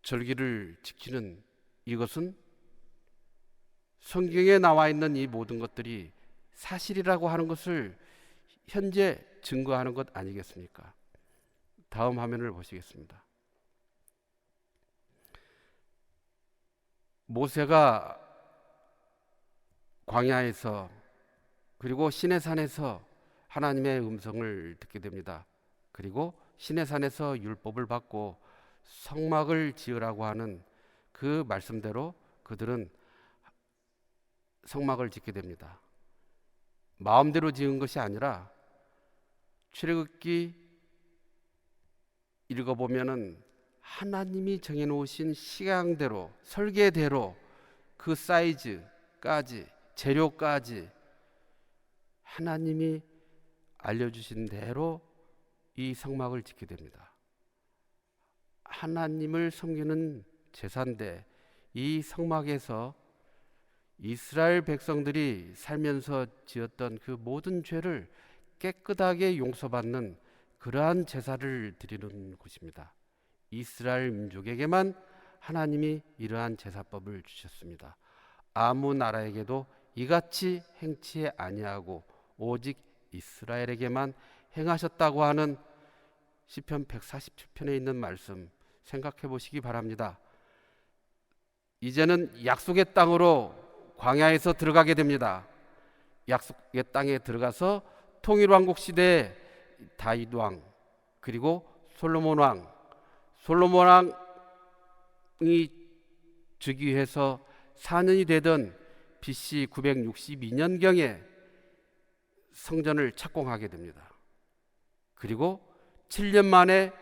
절기를 지키는, 이것은 성경에 나와 있는 이 모든 것들이 사실이라고 하는 것을 현재 증거하는 것 아니겠습니까? 다음 화면을 보시겠습니다. 모세가 광야에서, 그리고 시내산에서 하나님의 음성을 듣게 됩니다. 그리고 시내산에서 율법을 받고 성막을 지으라고 하는 그 말씀대로 그들은 성막을 짓게 됩니다. 마음대로 지은 것이 아니라 출애굽기 읽어보면은 하나님이 정해놓으신 시간대로, 설계대로 그 사이즈까지, 재료까지 하나님이 알려주신 대로 이 성막을 짓게 됩니다. 하나님을 섬기는 제사인데 이 성막에서 이스라엘 백성들이 살면서 지었던 그 모든 죄를 깨끗하게 용서받는 그러한 제사를 드리는 곳입니다. 이스라엘 민족에게만 하나님이 이러한 제사법을 주셨습니다. 아무 나라에게도 이같이 행치 아니하고 오직 이스라엘에게만 행하셨다고 하는 시편 147편에 있는 말씀 생각해 보시기 바랍니다. 이제는 약속의 땅으로 광야에서 들어가게 됩니다. 약속의 땅에 들어가서 통일왕국 시대에 다윗 왕 그리고 솔로몬 왕이 즉위해서 4년이 되던 BC 962년경에 성전을 착공하게 됩니다. 그리고 7년 만에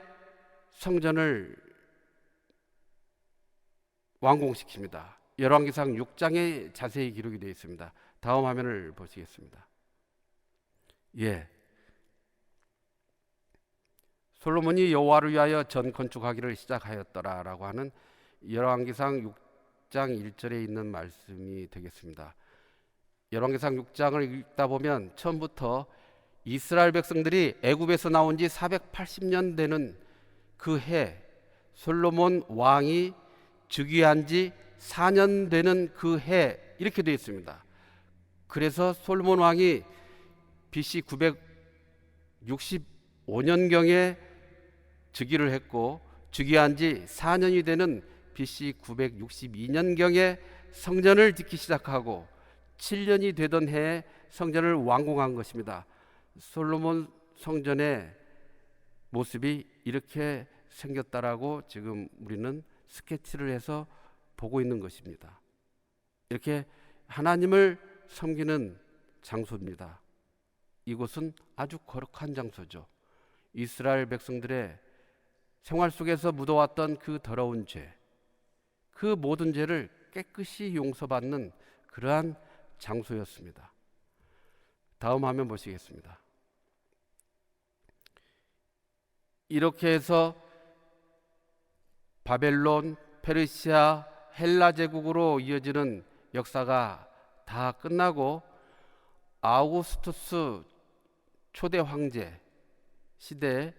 성전을 완공시킵니다. 열왕기상 6장에 자세히 기록이 되어 있습니다. 다음 화면을 보시겠습니다. 솔로몬이 여호와를 위하여 전 건축하기를 시작하였더라라고 하는 열왕기상 6장 1절에 있는 말씀이 되겠습니다. 열왕기상 6장을 읽다 보면 처음부터 이스라엘 백성들이 애굽에서 나온 지 480년 되는 그 해, 솔로몬 왕이 즉위한 지 4년 되는 그 해, 이렇게 되어 있습니다. 그래서 솔로몬 왕이 BC 965년경에 즉위를 했고, 즉위한 지 4년이 되는 BC 962년경에 성전을 짓기 시작하고 7년이 되던 해에 성전을 완공한 것입니다. 솔로몬 성전의 모습이 이렇게 생겼다라고 지금 우리는 스케치를 해서 보고 있는 것입니다. 이렇게 하나님을 섬기는 장소입니다. 이곳은 아주 거룩한 장소죠. 이스라엘 백성들의 생활 속에서 묻어왔던 그 더러운 죄, 그 모든 죄를 깨끗이 용서받는 그러한 장소였습니다. 다음 화면 보시겠습니다. 이렇게 해서 바벨론, 페르시아, 헬라 제국으로 이어지는 역사가 다 끝나고 아우구스투스 초대 황제 시대에,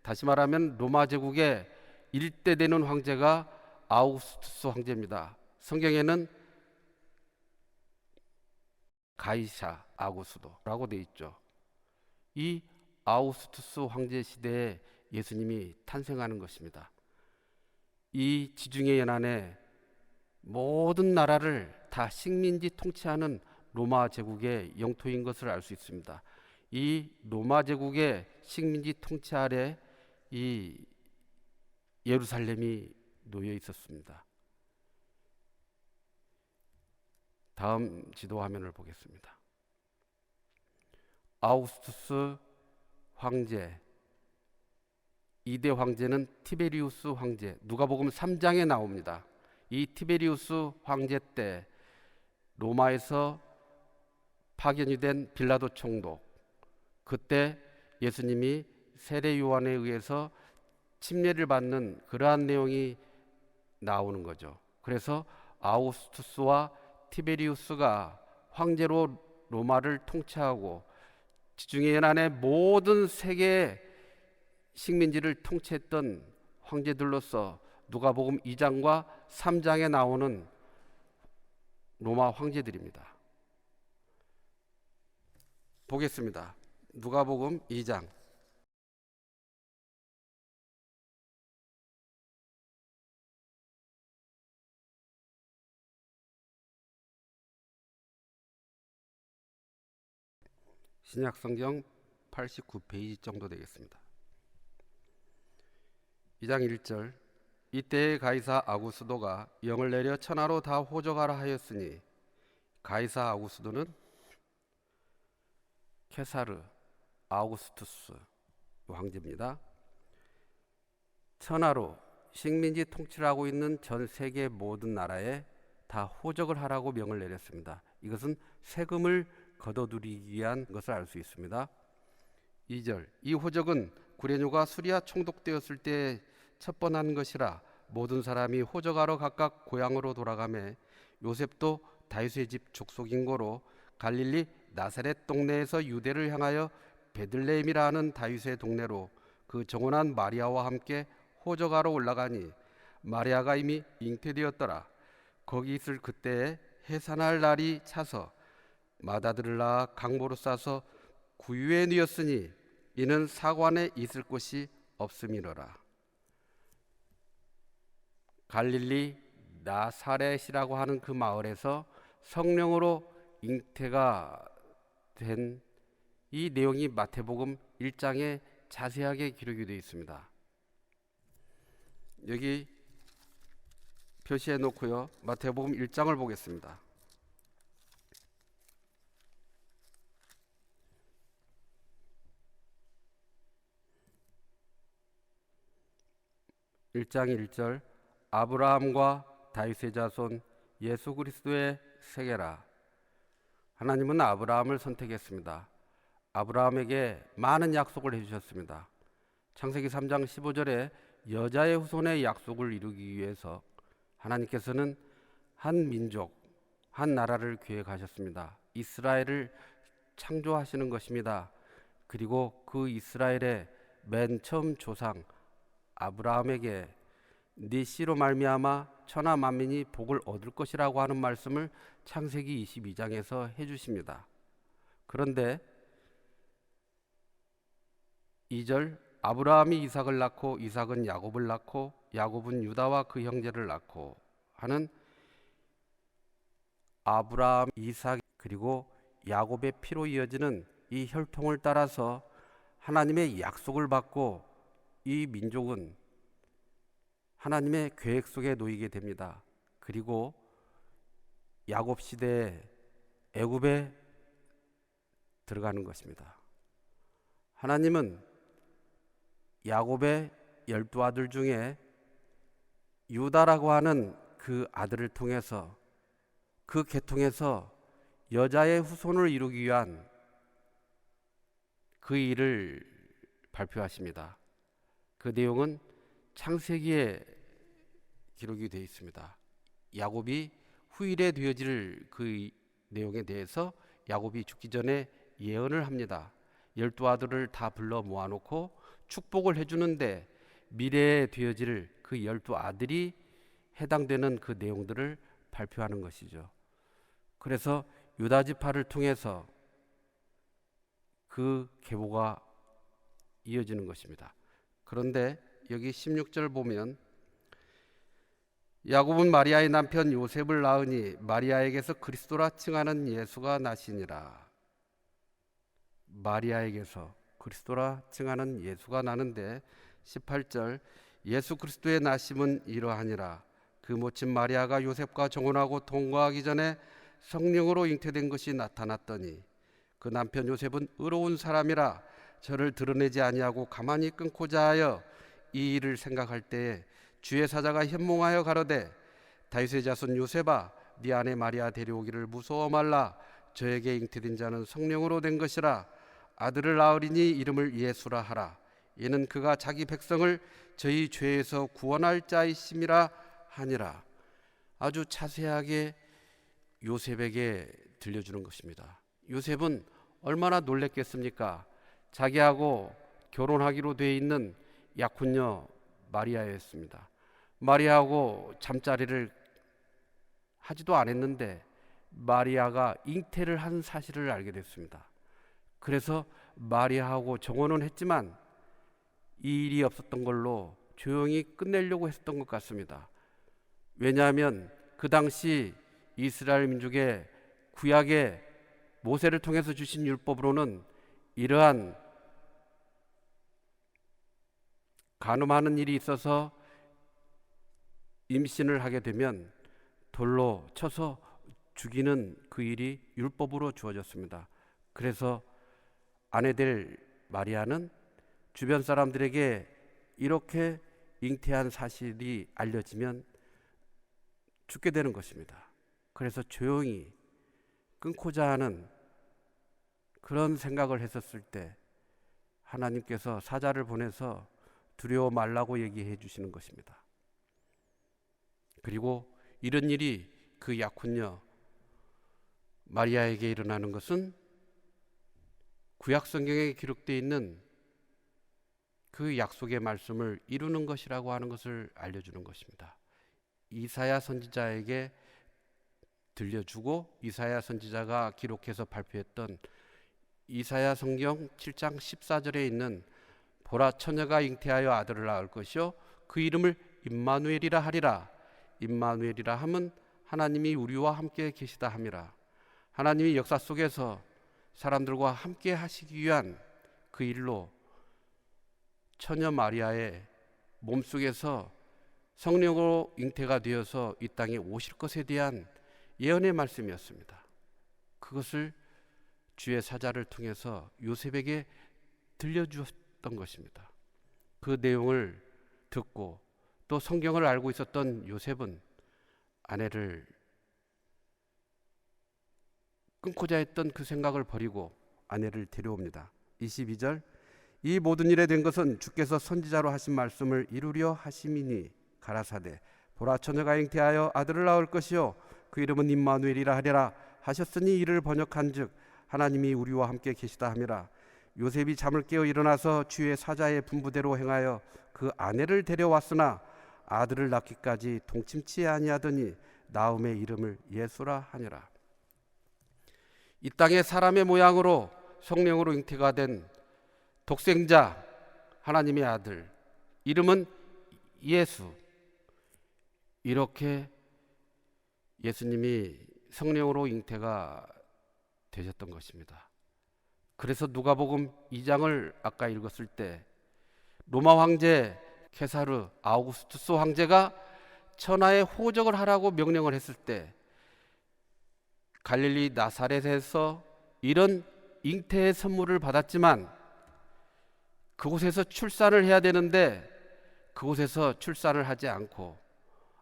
다시 말하면 로마 제국의 일대 되는 황제가 아우구스투스 황제입니다. 성경에는 가이사 아구스도라고 되어 있죠. 이 아우구스투스 황제 시대에 예수님이 탄생하는 것입니다. 이 지중해 연안의 모든 나라를 다 식민지 통치하는 로마 제국의 영토인 것을 알 수 있습니다. 이 로마 제국의 식민지 통치 아래 이 예루살렘이 놓여 있었습니다. 다음 지도 화면을 보겠습니다. 아우구스투스 황제, 2대 황제는 티베리우스 황제, 누가복음 3장에 나옵니다. 이 티베리우스 황제 때 로마에서 파견이 된 빌라도 총독, 그때 예수님이 세례 요한에 의해서 침례를 받는 그러한 내용이 나오는 거죠. 그래서 아우구스투스와 티베리우스가 황제로 로마를 통치하고 지중해 연안의 모든 세계 식민지를 통치했던 황제들로서 누가복음 2장과 3장에 나오는 로마 황제들입니다. 보겠습니다. 누가복음 2장. 신약성경 89페이지 정도 되겠습니다. 2장 1절. 이때에 가이사 아구스도가 영을 내려 천하로 다 호적하라 하였으니, 가이사 아구스도는 케사르 아우구스투스 황제입니다. 천하로 식민지 통치를 하고 있는 전 세계 모든 나라에 다 호적을 하라고 명을 내렸습니다. 이것은 세금을 걷어들이기 위한 것을 알 수 있습니다. 2절. 이 호적은 구레뇨가 수리아 총독되었을 때 첩번한 것이라 모든 사람이 호적하러 각각 고향으로 돌아가매 요셉도 다윗의 집 족속인 고로 갈릴리 나사렛 동네에서 유대를 향하여 베들레헴이라 하는 다윗의 동네로 그 정혼한 마리아와 함께 호적하러 올라가니 마리아가 이미 잉태되었더라. 거기 있을 그때에 해산할 날이 차서 마다들을 낳아 강보로 싸서 구유에 뉘었으니 이는 사관에 있을 곳이 없음이로라. 갈릴리 나사렛이라고 하는 그 마을에서 성령으로 잉태가 된 이 내용이 마태복음 1장에 자세하게 기록이 되어 있습니다. 여기 표시해 놓고요. 마태복음 1장을 보겠습니다. (1장 1절) 아브라함과 다윗의 자손 예수 그리스도의 세계라. 하나님은 아브라함을 선택했습니다. 아브라함에게 많은 약속을 해주셨습니다. 창세기 3장 15절에 여자의 후손의 약속을 이루기 위해서 하나님께서는 한 민족, 한 나라를 계획하셨습니다. 이스라엘을 창조하시는 것입니다. 그리고 그 이스라엘의 맨 처음 조상 아브라함에게 네 씨로 말미암아 천하 만민이 복을 얻을 것이라고 하는 말씀을 창세기 22장에서 해주십니다. 그런데 2절 아브라함이 이삭을 낳고 이삭은 야곱을 낳고 야곱은 유다와 그 형제를 낳고 하는 아브라함, 이삭 그리고 야곱의 피로 이어지는 이 혈통을 따라서 하나님의 약속을 받고 이 민족은 하나님의 계획 속에 놓이게 됩니다. 그리고 야곱 시대에 애굽에 들어가는 것입니다. 하나님은 야곱의 12아들 중에 유다라고 하는 그 아들을 통해서 그 계통에서 여자의 후손을 이루기 위한 그 일을 발표하십니다. 그 내용은 창세기에 기록이 되어 있습니다. 야곱이 후일에 되어질 그 내용에 대해서 야곱이 죽기 전에 예언을 합니다. 12아들을 다 불러 모아놓고 축복을 해주는데 미래에 되어질 그 12아들이 해당되는 그 내용들을 발표하는 것이죠. 그래서 유다 지파를 통해서 그 계보가 이어지는 것입니다. 그런데 여기 16절 보면 야곱은 마리아의 남편 요셉을 낳으니 마리아에게서 그리스도라 칭하는 예수가 나시니라. 마리아에게서 그리스도라 칭하는 예수가 나는데 18절 예수 그리스도의 나심은 이러하니라. 그 모친 마리아가 요셉과 정혼하고 통거하기 전에 성령으로 잉태된 것이 나타났더니 그 남편 요셉은 의로운 사람이라 저를 드러내지 아니하고 가만히 끊고자 하여 이 일을 생각할 때에 주의 사자가 현몽하여 가로되 다윗의 자손 요셉아 네 아내 마리아 데려오기를 무서워 말라. 저에게 잉태된 자는 성령으로 된 것이라. 아들을 낳으리니 이름을 예수라 하라. 이는 그가 자기 백성을 저희 죄에서 구원할 자이심이라 하니라. 아주 자세하게 요셉에게 들려주는 것입니다. 요셉은 얼마나 놀랬겠습니까? 자기하고 결혼하기로 돼 있는 약혼녀 마리아였습니다. 마리아하고 잠자리를 하지도 않았는데 마리아가 잉태를 한 사실을 알게 됐습니다. 그래서 마리아하고 정혼은 했지만 이 일이 없었던 걸로 조용히 끝내려고 했었던 것 같습니다. 왜냐하면 그 당시 이스라엘 민족의 구약의 모세를 통해서 주신 율법으로는 이러한 간음하는 일이 있어서 임신을 하게 되면 돌로 쳐서 죽이는 그 일이 율법으로 주어졌습니다. 그래서 아내 될 마리아는 주변 사람들에게 이렇게 잉태한 사실이 알려지면 죽게 되는 것입니다. 그래서 조용히 끊고자 하는 그런 생각을 했었을 때 하나님께서 사자를 보내서 두려워 말라고 얘기해 주시는 것입니다. 그리고 이런 일이 그 약혼녀 마리아에게 일어나는 것은 구약 성경에 기록되어 있는 그 약속의 말씀을 이루는 것이라고 하는 것을 알려주는 것입니다. 이사야 선지자에게 들려주고 이사야 선지자가 기록해서 발표했던 이사야 성경 7장 14절에 있는 보라 처녀가 잉태하여 아들을 낳을 것이요 그 이름을 임마누엘이라 하리라. 임마누엘이라 함은 하나님이 우리와 함께 계시다 함이라. 하나님이 역사 속에서 사람들과 함께 하시기 위한 그 일로 처녀 마리아의 몸속에서 성령으로 잉태가 되어서 이 땅에 오실 것에 대한 예언의 말씀이었습니다. 그것을 주의 사자를 통해서 요셉에게 들려주었던 것입니다. 그 내용을 듣고 또 성경을 알고 있었던 요셉은 아내를 끊고자 했던 그 생각을 버리고 아내를 데려옵니다. 22절 이 모든 일에 된 것은 주께서 선지자로 하신 말씀을 이루려 하심이니 가라사대 보라 처녀가 잉태하여 아들을 낳을 것이요 그 이름은 임마누엘이라 하리라 하셨으니 이를 번역한즉 하나님이 우리와 함께 계시다 함이라. 요셉이 잠을 깨어 일어나서 주의 사자의 분부대로 행하여 그 아내를 데려왔으나 아들을 낳기까지 동침치 아니하더니 나음의 이름을 예수라 하니라. 이 땅에 사람의 모양으로 성령으로 잉태가 된 독생자 하나님의 아들 이름은 예수. 이렇게 예수님이 성령으로 잉태가 되셨던 것입니다. 그래서 누가복음 2장을 아까 읽었을 때 로마 황제 케사르 아우구스투스 황제가 천하에 호적을 하라고 명령을 했을 때 갈릴리 나사렛에서 이런 잉태의 선물을 받았지만 그곳에서 출산을 해야 되는데 그곳에서 출산을 하지 않고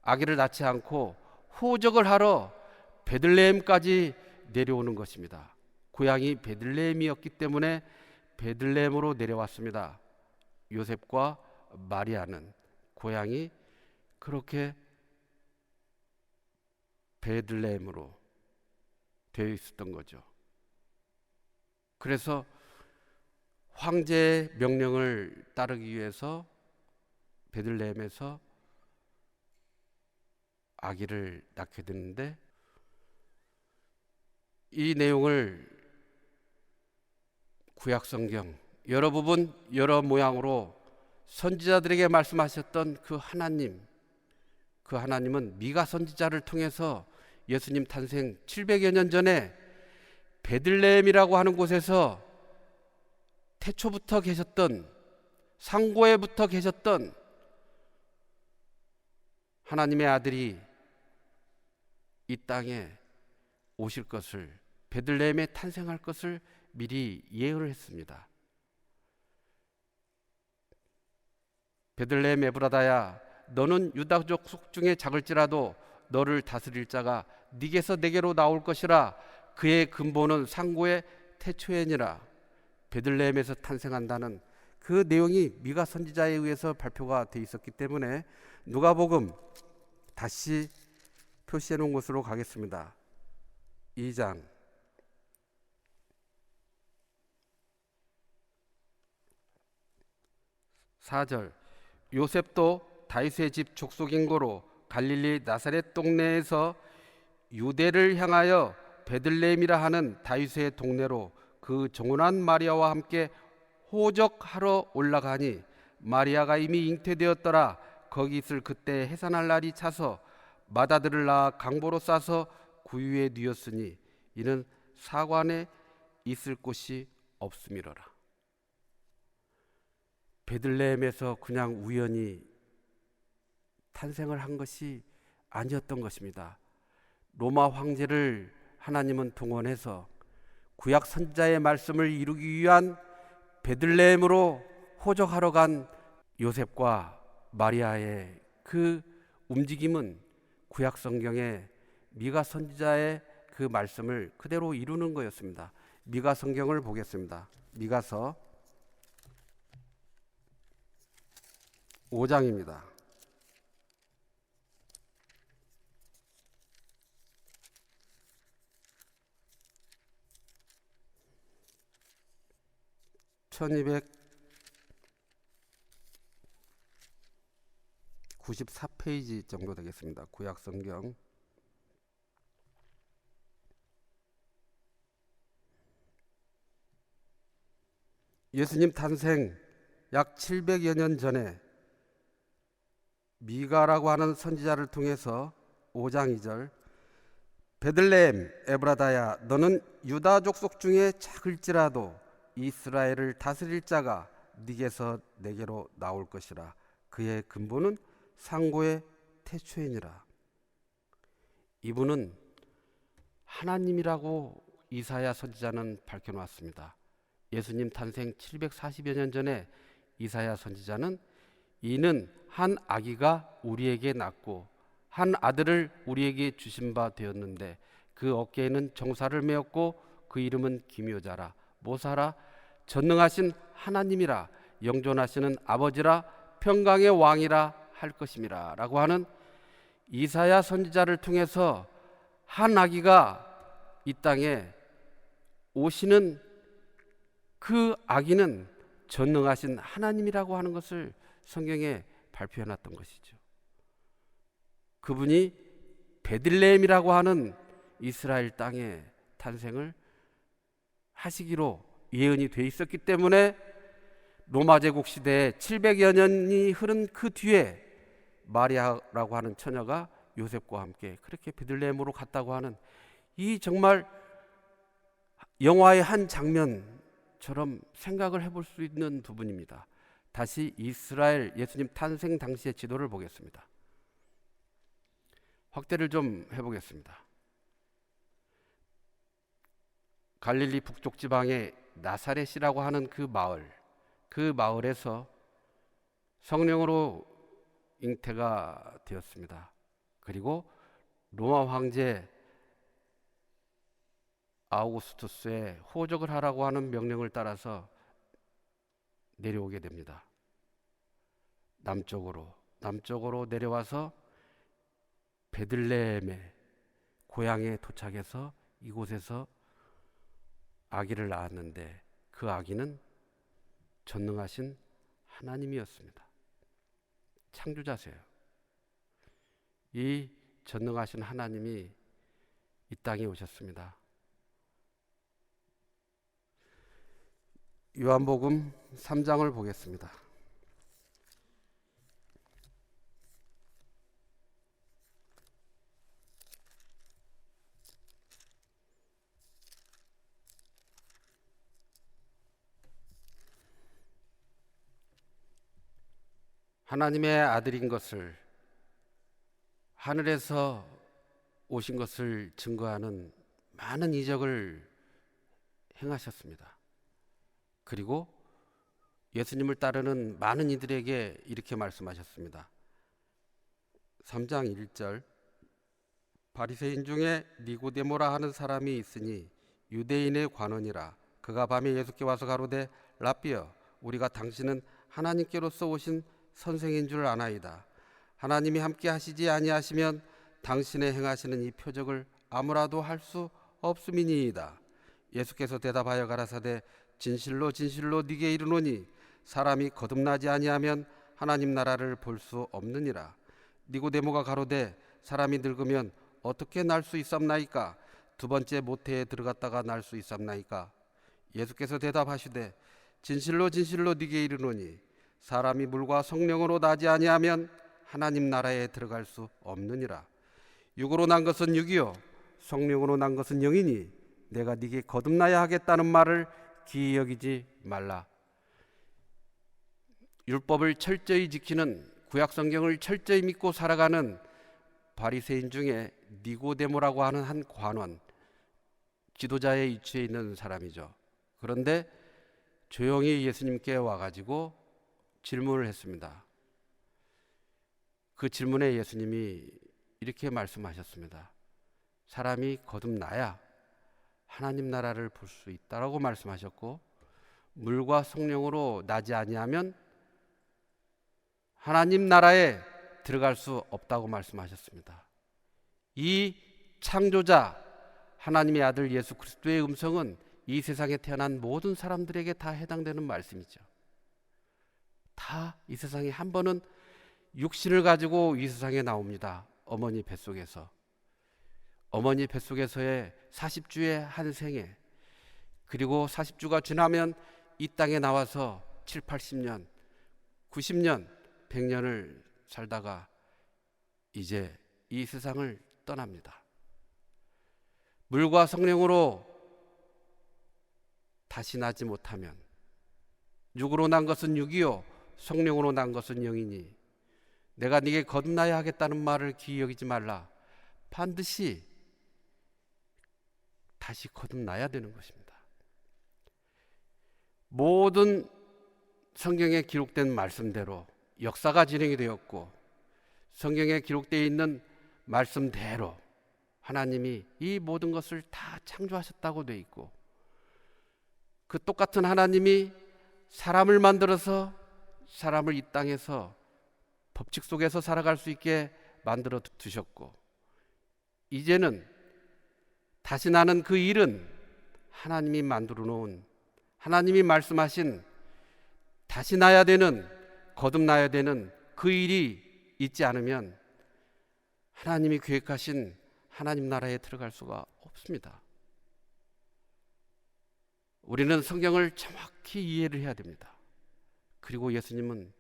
아기를 낳지 않고 호적을 하러 베들레헴까지 내려오는 것입니다. 고향이 베들레헴이었기 때문에 베들레헴으로 내려왔습니다. 요셉과 마리아는 고향이 그렇게 베들레헴으로 되어 있었던 거죠. 그래서 황제의 명령을 따르기 위해서 베들레헴에서 아기를 낳게 되는데 이 내용을 구약 성경 여러 부분 여러 모양으로 선지자들에게 말씀하셨던 그 하나님은 미가 선지자를 통해서 예수님 탄생 700여 년 전에 베들레헴이라고 하는 곳에서 태초부터 계셨던 상고에부터 계셨던 하나님의 아들이 이 땅에 오실 것을 베들레헴에 탄생할 것을 미리 예언을 했습니다. 베들레헴 에브라다야 너는 유다족 속중에 작을지라도 너를 다스릴 자가 네게서 내게로 나올 것이라 그의 근본은 상고의 태초에니라. 베들레헴에서 탄생한다는 그 내용이 미가 선지자에 의해서 발표가 돼 있었기 때문에 누가복음 다시 표시해 놓은 곳으로 가겠습니다. 2장 4절 요셉도 다윗의 집 족속인 고로 갈릴리 나사렛 동네에서 유대를 향하여 베들레헴이라 하는 다윗의 동네로 그 정혼한 마리아와 함께 호적하러 올라가니 마리아가 이미 잉태되었더라. 거기 있을 그때 해산할 날이 차서 맏아들을 낳아 강보로 싸서 구유에 뉘었으니 이는 사관에 있을 곳이 없음이로라. 베들레헴에서 그냥 우연히 탄생을 한 것이 아니었던 것입니다. 로마 황제를 하나님은 동원해서 구약 선지자의 말씀을 이루기 위한 베들레헴으로 호적하러 간 요셉과 마리아의 그 움직임은 구약 성경의 미가 선지자의 그 말씀을 그대로 이루는 거였습니다. 미가 성경을 보겠습니다. 미가서 5장입니다. 1294페이지 정도 되겠습니다. 구약성경 예수님 탄생 약 700여 년 전에 미가라고 하는 선지자를 통해서 5장 2절 베들레헴 에브라다야 너는 유다 족속 중에 작을지라도 이스라엘을 다스릴 자가 네게서 내게로 나올 것이라 그의 근본은 상고의 태초이니라. 이분은 하나님이라고 이사야 선지자는 밝혀놓았습니다. 예수님 탄생 740여 년 전에 이사야 선지자는 이는 한 아기가 우리에게 낳고 한 아들을 우리에게 주신 바 되었는데 그 어깨에는 정사를 메었고 그 이름은 기묘자라 모사라 전능하신 하나님이라 영존하시는 아버지라 평강의 왕이라 할 것임이라 라고 하는 이사야 선지자를 통해서 한 아기가 이 땅에 오시는 그 아기는 전능하신 하나님이라고 하는 것을 성경에 발표해 놨던 것이죠. 그분이 베들레헴이라고 하는 이스라엘 땅에 탄생을 하시기로 예언이 돼 있었기 때문에 로마 제국 시대에 700여 년이 흐른 그 뒤에 마리아라고 하는 처녀가 요셉과 함께 그렇게 베들레헴으로 갔다고 하는 이 정말 영화의 한 장면처럼 생각을 해볼 수 있는 부분입니다. 다시 이스라엘 예수님 탄생 당시의 지도를 보겠습니다. 확대를 좀 해보겠습니다. 갈릴리 북쪽 지방의 나사렛이라고 하는 그 마을에서 성령으로 잉태가 되었습니다. 그리고 로마 황제 아우구스투스의 호적을 하라고 하는 명령을 따라서 내려오게 됩니다. 남쪽으로 내려와서 베들레헴의 고향에 도착해서 이곳에서 아기를 낳았는데 그 아기는 전능하신 하나님이었습니다. 창조자세요. 이 전능하신 하나님이 이 땅에 오셨습니다. 요한복음 3장을 보겠습니다. 하나님의 아들인 것을 하늘에서 오신 것을 증거하는 많은 이적을 행하셨습니다. 그리고 예수님을 따르는 많은 이들에게 이렇게 말씀하셨습니다. 3장 1절 바리새인 중에 니고데모라 하는 사람이 있으니 유대인의 관원이라 그가 밤에 예수께 와서 가로되 라삐여 우리가 당신은 하나님께로서 오신 선생인 줄 아나이다. 하나님이 함께 하시지 아니하시면 당신의 행하시는 이 표적을 아무라도 할 수 없음이니이다. 예수께서 대답하여 가라사대 진실로 진실로 네게 이르노니 사람이 거듭나지 아니하면 하나님 나라를 볼 수 없느니라. 니고데모가 가로되 사람이 늙으면 어떻게 날 수 있삼나이까? 두 번째 모태에 들어갔다가 날 수 있삼나이까? 예수께서 대답하시되 진실로 진실로 네게 이르노니 사람이 물과 성령으로 나지 아니하면 하나님 나라에 들어갈 수 없느니라. 육으로 난 것은 육이요 성령으로 난 것은 영이니 내가 네게 거듭나야 하겠다는 말을 기이 여기지 말라. 율법을 철저히 지키는 구약 성경을 철저히 믿고 살아가는 바리새인 중에 니고데모라고 하는 한 관원, 지도자의 위치에 있는 사람이죠. 그런데 조용히 예수님께 와가지고 질문을 했습니다. 그 질문에 예수님이 이렇게 말씀하셨습니다. 사람이 거듭나야 하나님 나라를 볼 수 있다라고 말씀하셨고 물과 성령으로 나지 아니하면 하나님 나라에 들어갈 수 없다고 말씀하셨습니다. 이 창조자 하나님의 아들 예수 그리스도의 음성은 이 세상에 태어난 모든 사람들에게 다 해당되는 말씀이죠. 다 이 세상에 한 번은 육신을 가지고 이 세상에 나옵니다. 어머니 뱃속에서. 어머니 뱃속에서의 40주의 한 생에, 그리고 40주가 지나면 이 땅에 나와서 7, 80년, 90년, 100년을 살다가 이제 이 세상을 떠납니다. 물과 성령으로 다시 나지 못하면, 육으로 난 것은 육이요 성령으로 난 것은 영이니 내가 네게 거듭나야 하겠다는 말을 귀히 여기지 말라. 반드시 다시 거듭나야 되는 것입니다. 모든 성경에 기록된 말씀대로 역사가 진행이 되었고, 성경에 기록되어 있는 말씀대로 하나님이 이 모든 것을 다 창조하셨다고 되어 있고, 그 똑같은 하나님이 사람을 만들어서 사람을 이 땅에서 법칙 속에서 살아갈 수 있게 만들어 두셨고, 이제는 다시 나는 그 일은 하나님이 만들어 놓은, 하나님이 말씀하신 다시 나야 되는, 거듭나야 되는 그 일이 있지 않으면 하나님이 계획하신 하나님 나라에 들어갈 수가 없습니다. 우리는 성경을 정확히 이해를 해야 됩니다. 그리고 예수님은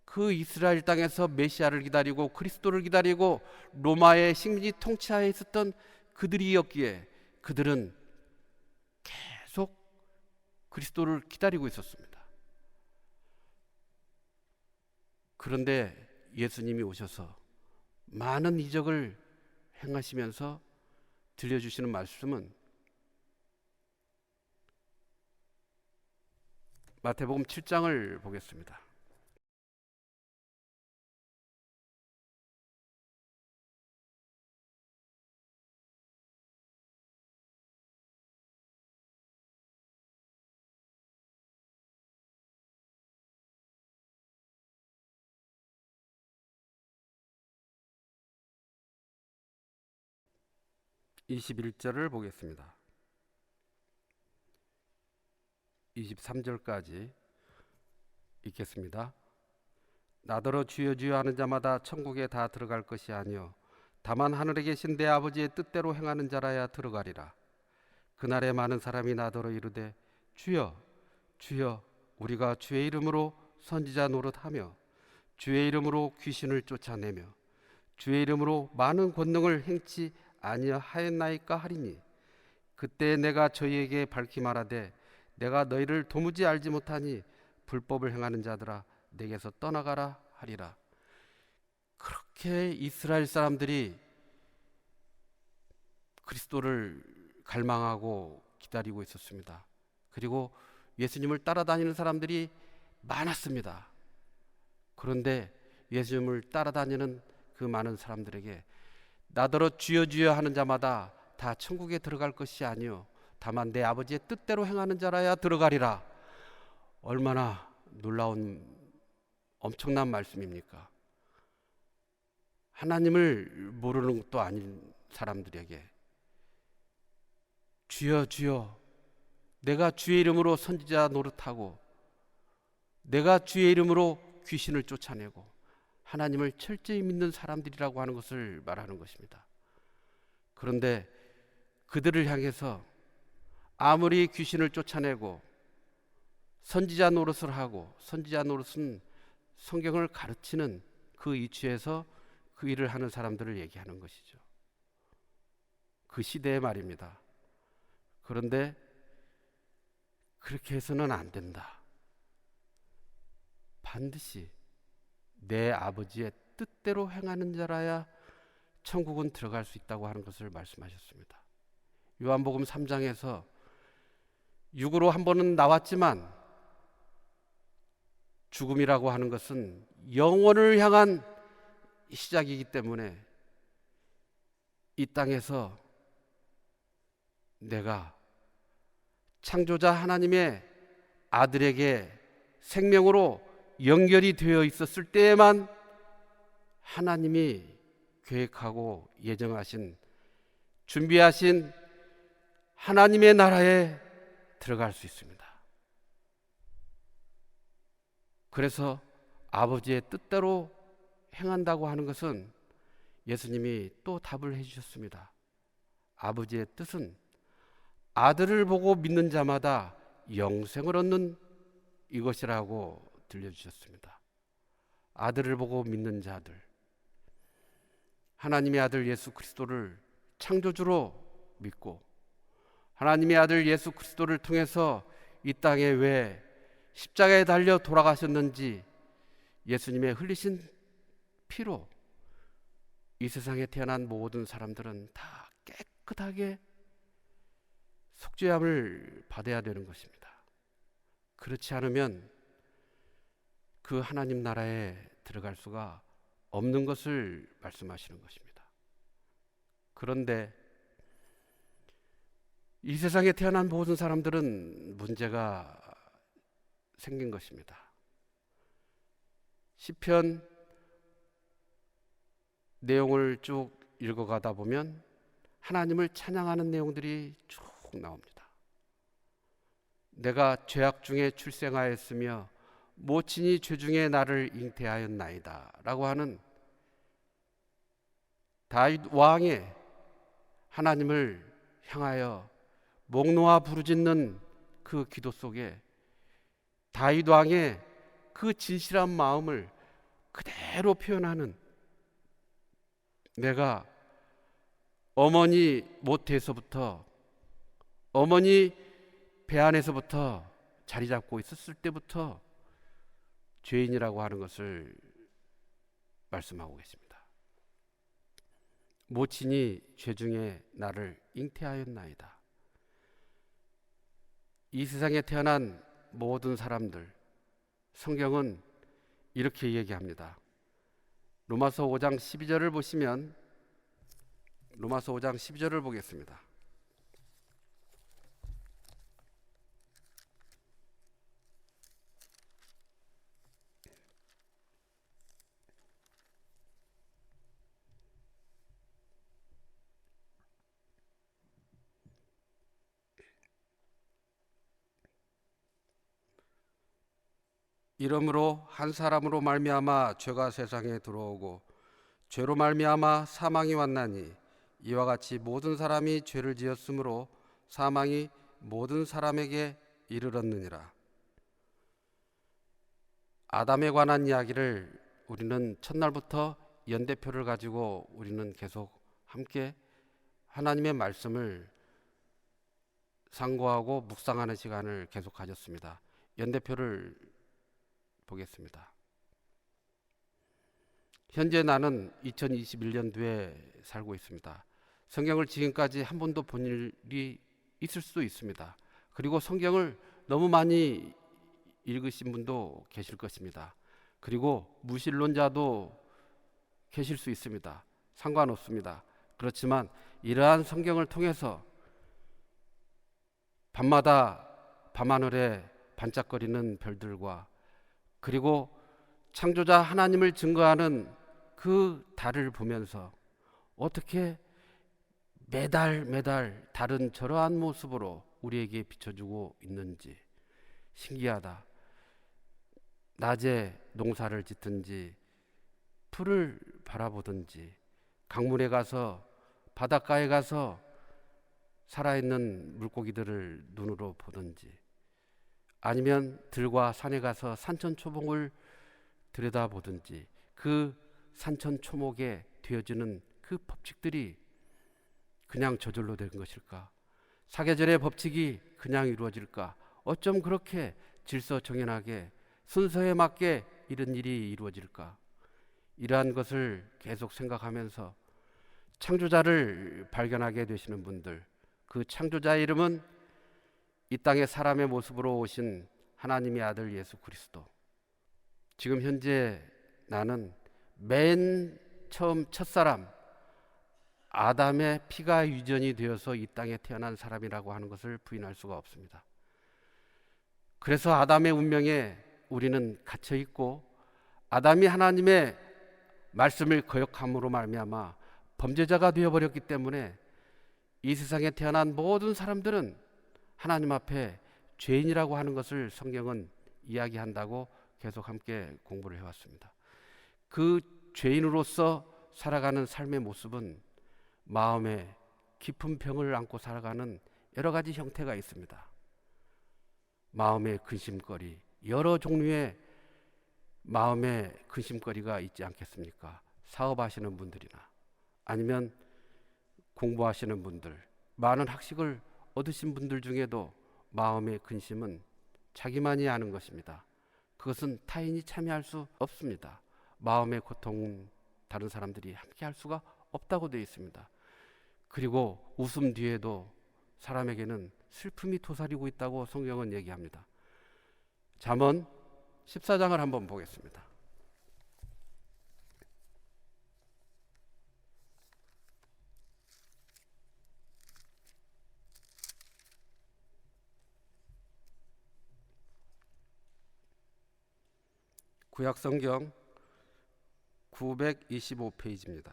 그 이스라엘 땅에서 메시아를 기다리고 그리스도를 기다리고 로마의 식민지 통치하에 있었던 그들이었기에 그들은 계속 그리스도를 기다리고 있었습니다. 그런데 예수님이 오셔서 많은 이적을 행하시면서 들려주시는 말씀은 마태복음 7장을 보겠습니다. (21절을) 보겠습니다. 23절까지 읽겠습니다. 나더러 주여 주여 하는 자마다 천국에 다 들어갈 것이 아니요 다만 하늘에 계신 내 아버지의 뜻대로 행하는 자라야 들어가리라. 그날에 많은 사람이 나더러 이르되 주여 주여 우리가 주의 이름으로 선지자 노릇하며 주의 이름으로 귀신을 쫓아내며 주의 이름으로 많은 권능을 행치 아니하였나이까 하리니 그때 내가 저희에게 밝히 말하되 내가 너희를 도무지 알지 못하니 불법을 행하는 자들아 내게서 떠나가라 하리라. 그렇게 이스라엘 사람들이 그리스도를 갈망하고 기다리고 있었습니다. 그리고 예수님을 따라다니는 사람들이 많았습니다. 그런데 예수님을 따라다니는 그 많은 사람들에게 나더러 주여 주여 하는 자마다 다 천국에 들어갈 것이 아니요 다만 내 아버지의 뜻대로 행하는 자라야 들어가리라. 얼마나 놀라운 엄청난 말씀입니까? 하나님을 모르는 것도 아닌 사람들에게 주여 주여 내가 주의 이름으로 선지자 노릇하고 내가 주의 이름으로 귀신을 쫓아내고 하나님을 철저히 믿는 사람들이라고 하는 것을 말하는 것입니다. 그런데 그들을 향해서 아무리 귀신을 쫓아내고 선지자 노릇을 하고, 선지자 노릇은 성경을 가르치는 그 이치에서 그 일을 하는 사람들을 얘기하는 것이죠. 그 시대의 말입니다. 그런데 그렇게 해서는 안 된다. 반드시 내 아버지의 뜻대로 행하는 자라야 천국은 들어갈 수 있다고 하는 것을 말씀하셨습니다. 요한복음 3장에서 육으로 한 번은 나왔지만 죽음이라고 하는 것은 영원을 향한 시작이기 때문에 이 땅에서 내가 창조자 하나님의 아들에게 생명으로 연결이 되어 있었을 때에만 하나님이 계획하고 예정하신 준비하신 하나님의 나라에 들어갈 수 있습니다. 그래서 아버지의 뜻대로 행한다고 하는 것은 예수님이 또 답을 해주셨습니다. 아버지의 뜻은 아들을 보고 믿는 자마다 영생을 얻는 이것이라고 들려주셨습니다. 아들을 보고 믿는 자들, 하나님의 아들 예수 그리스도를 창조주로 믿고 하나님의 아들 예수 그리스도를 통해서 이 땅에 왜 십자가에 달려 돌아가셨는지 예수님의 흘리신 피로 이 세상에 태어난 모든 사람들은 다 깨끗하게 속죄함을 받아야 되는 것입니다. 그렇지 않으면 그 하나님 나라에 들어갈 수가 없는 것을 말씀하시는 것입니다. 그런데 이 세상에 태어난 모든 사람들은 문제가 생긴 것입니다. 시편 내용을 쭉 읽어가다 보면 하나님을 찬양하는 내용들이 쭉 나옵니다. 내가 죄악 중에 출생하였으며 모친이 죄 중에 나를 잉태하였나이다 라고 하는 다윗 왕의 하나님을 향하여 목 놓아 부르짖는 그 기도 속에 다윗 왕의 그 진실한 마음을 그대로 표현하는, 내가 어머니 모태에서부터 어머니 배 안에서부터 자리 잡고 있었을 때부터 죄인이라고 하는 것을 말씀하고 계십니다. 모친이 죄 중에 나를 잉태하였나이다. 이 세상에 태어난 모든 사람들, 성경은 이렇게 얘기합니다. 로마서 5장 12절을 보시면, 로마서 5장 12절을 보겠습니다. 이러므로 한 사람으로 말미암아 죄가 세상에 들어오고 죄로 말미암아 사망이 왔나니 이와 같이 모든 사람이 죄를 지었으므로 사망이 모든 사람에게 이르렀느니라. 아담에 관한 이야기를 우리는 첫날부터 연대표를 가지고 우리는 계속 함께 하나님의 말씀을 상고하고 묵상하는 시간을 계속 가졌습니다. 연대표를 보겠습니다. 현재 나는 2021년도에 살고 있습니다. 성경을 지금까지 한 번도 본 일이 있을 수도 있습니다. 그리고 성경을 너무 많이 읽으신 분도 계실 것입니다. 그리고 무신론자도 계실 수 있습니다. 상관없습니다. 그렇지만 이러한 성경을 통해서 밤마다 밤하늘에 반짝거리는 별들과 그리고 창조자 하나님을 증거하는 그 달을 보면서 어떻게 매달 다른 저러한 모습으로 우리에게 비춰주고 있는지 신기하다. 낮에 농사를 짓든지 풀을 바라보든지 강물에 가서 바닷가에 가서 살아있는 물고기들을 눈으로 보든지 아니면 들과 산에 가서 산천초목을 들여다보든지 그 산천초목에 되어지는 그 법칙들이 그냥 저절로 된 것일까? 사계절의 법칙이 그냥 이루어질까? 어쩜 그렇게 질서정연하게 순서에 맞게 이런 일이 이루어질까? 이러한 것을 계속 생각하면서 창조자를 발견하게 되시는 분들, 그 창조자의 이름은 이 땅에 사람의 모습으로 오신 하나님의 아들 예수 그리스도. 지금 현재 나는 맨 처음 첫사람 아담의 피가 유전이 되어서 이 땅에 태어난 사람이라고 하는 것을 부인할 수가 없습니다. 그래서 아담의 운명에 우리는 갇혀 있고 아담이 하나님의 말씀을 거역함으로 말미암아 범죄자가 되어버렸기 때문에 이 세상에 태어난 모든 사람들은 하나님 앞에 죄인이라고 하는 것을 성경은 이야기한다고 계속 함께 공부를 해왔습니다. 그 죄인으로서 살아가는 삶의 모습은 마음에 깊은 병을 안고 살아가는 여러 가지 형태가 있습니다. 마음의 근심거리, 여러 종류의 마음의 근심거리가 있지 않겠습니까? 사업하시는 분들이나 아니면 공부하시는 분들, 많은 학식을 얻으신 분들 중에도 마음의 근심은 자기만이 아는 것입니다. 그것은 타인이 참여할 수 없습니다. 마음의 고통은 다른 사람들이 함께 할 수가 없다고 되어 있습니다. 그리고 웃음 뒤에도 사람에게는 슬픔이 도사리고 있다고 성경은 얘기합니다. 잠언 14장을 한번 보겠습니다. 구약성경 925페이지입니다.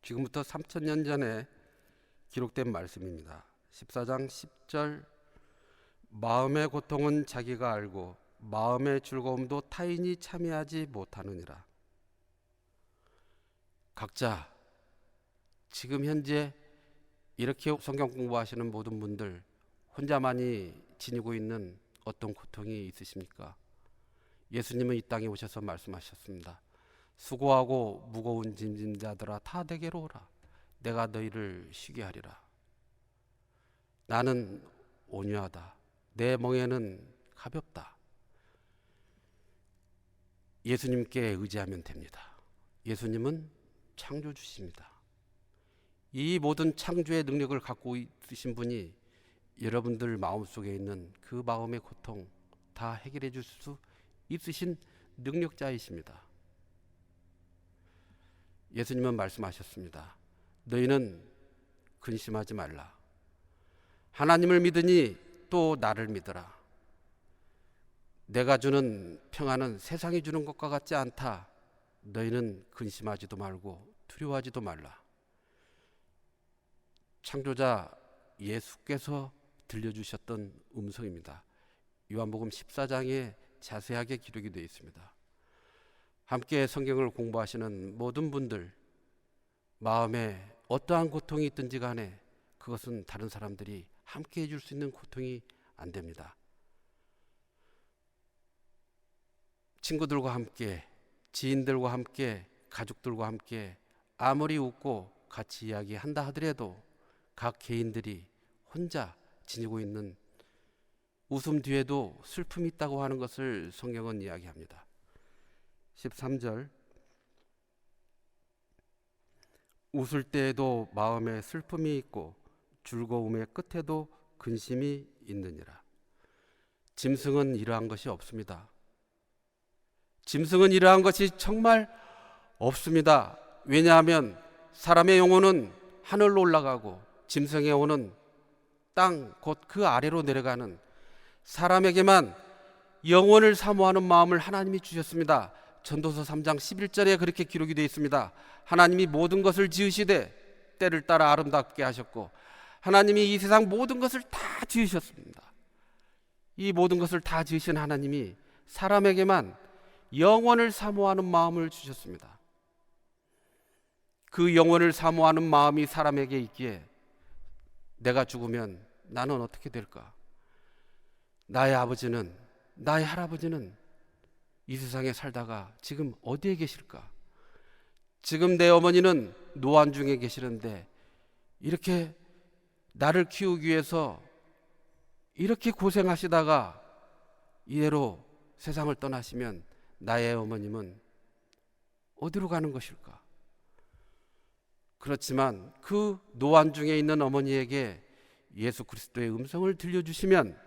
지금부터 3000년 전에 기록된 말씀입니다. 14장 10절, 마음의 고통은 자기가 알고 마음의 즐거움도 타인이 참여하지 못하느니라. 각자 지금 현재 이렇게 성경 공부하시는 모든 분들 혼자만이 지니고 있는 어떤 고통이 있으십니까? 예수님은 이 땅에 오셔서 말씀하셨습니다. 수고하고 무거운 짐진 자들아 다 내게로 오라. 내가 너희를 쉬게 하리라. 나는 온유하다. 내 멍에는 가볍다. 예수님께 의지하면 됩니다. 예수님은 창조주십니다. 이 모든 창조의 능력을 갖고 있으신 분이 여러분들 마음속에 있는 그 마음의 고통 다 해결해 줄 수 있으신 능력자이십니다. 예수님은 말씀하셨습니다. 너희는 근심하지 말라. 하나님을 믿으니 또 나를 믿어라. 내가 주는 평안은 세상이 주는 것과 같지 않다. 너희는 근심하지도 말고 두려워하지도 말라. 창조자 예수께서 들려주셨던 음성입니다. 요한복음 14장에 자세하게 기록이 되어 있습니다. 함께 성경을 공부하시는 모든 분들, 마음에 어떠한 고통이 있든지 간에 그것은 다른 사람들이 함께 해줄 수 있는 고통이 안 됩니다. 친구들과 함께, 지인들과 함께, 가족들과 함께 아무리 웃고 같이 이야기한다 하더라도 각 개인들이 혼자 지니고 있는 웃음 뒤에도 슬픔이 있다고 하는 것을 성경은 이야기합니다. 13절, 웃을 때에도 마음에 슬픔이 있고 즐거움의 끝에도 근심이 있느니라. 짐승은 이러한 것이 없습니다. 짐승은 이러한 것이 정말 없습니다. 왜냐하면 사람의 영혼은 하늘로 올라가고 짐승의 영혼은 땅 곧 그 아래로 내려가는, 사람에게만 영원을 사모하는 마음을 하나님이 주셨습니다. 전도서 3장 11절에 그렇게 기록이 되어 있습니다. 하나님이 모든 것을 지으시되 때를 따라 아름답게 하셨고 하나님이 이 세상 모든 것을 다 지으셨습니다. 이 모든 것을 다 지으신 하나님이 사람에게만 영원을 사모하는 마음을 주셨습니다. 그 영원을 사모하는 마음이 사람에게 있기에 내가 죽으면 나는 어떻게 될까? 나의 아버지는, 나의 할아버지는 이 세상에 살다가 지금 어디에 계실까? 지금 내 어머니는 노안 중에 계시는데 이렇게 나를 키우기 위해서 이렇게 고생하시다가 이대로 세상을 떠나시면 나의 어머님은 어디로 가는 것일까? 그렇지만 그 노안 중에 있는 어머니에게 예수 그리스도의 음성을 들려주시면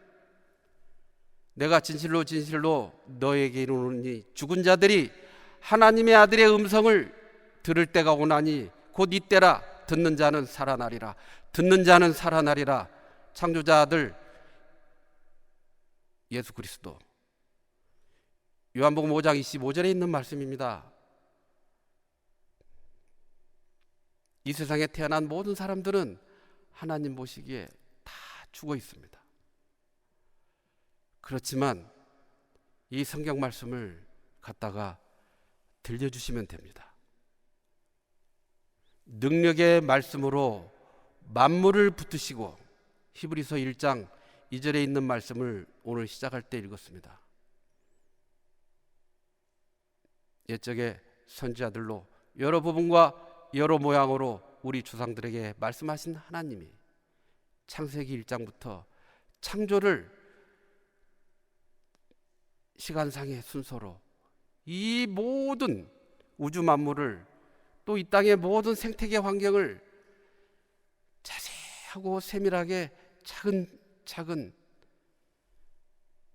내가 진실로 진실로 너에게 이르노니 죽은 자들이 하나님의 아들의 음성을 들을 때가 오나니 곧 이때라. 듣는 자는 살아나리라. 듣는 자는 살아나리라. 창조자 아들 예수 그리스도. 요한복음 5장 25절에 있는 말씀입니다. 이 세상에 태어난 모든 사람들은 하나님 보시기에 다 죽어 있습니다. 그렇지만 이 성경 말씀을 갖다가 들려주시면 됩니다. 능력의 말씀으로 만물을 붙드시고, 히브리서 1장 2절에 있는 말씀을 오늘 시작할 때 읽었습니다. 옛적의 선지자들로 여러 부분과 여러 모양으로 우리 조상들에게 말씀하신 하나님이 창세기 1장부터 창조를 시간상의 순서로 이 모든 우주 만물을, 또 이 땅의 모든 생태계 환경을 자세하고 세밀하게 차근차근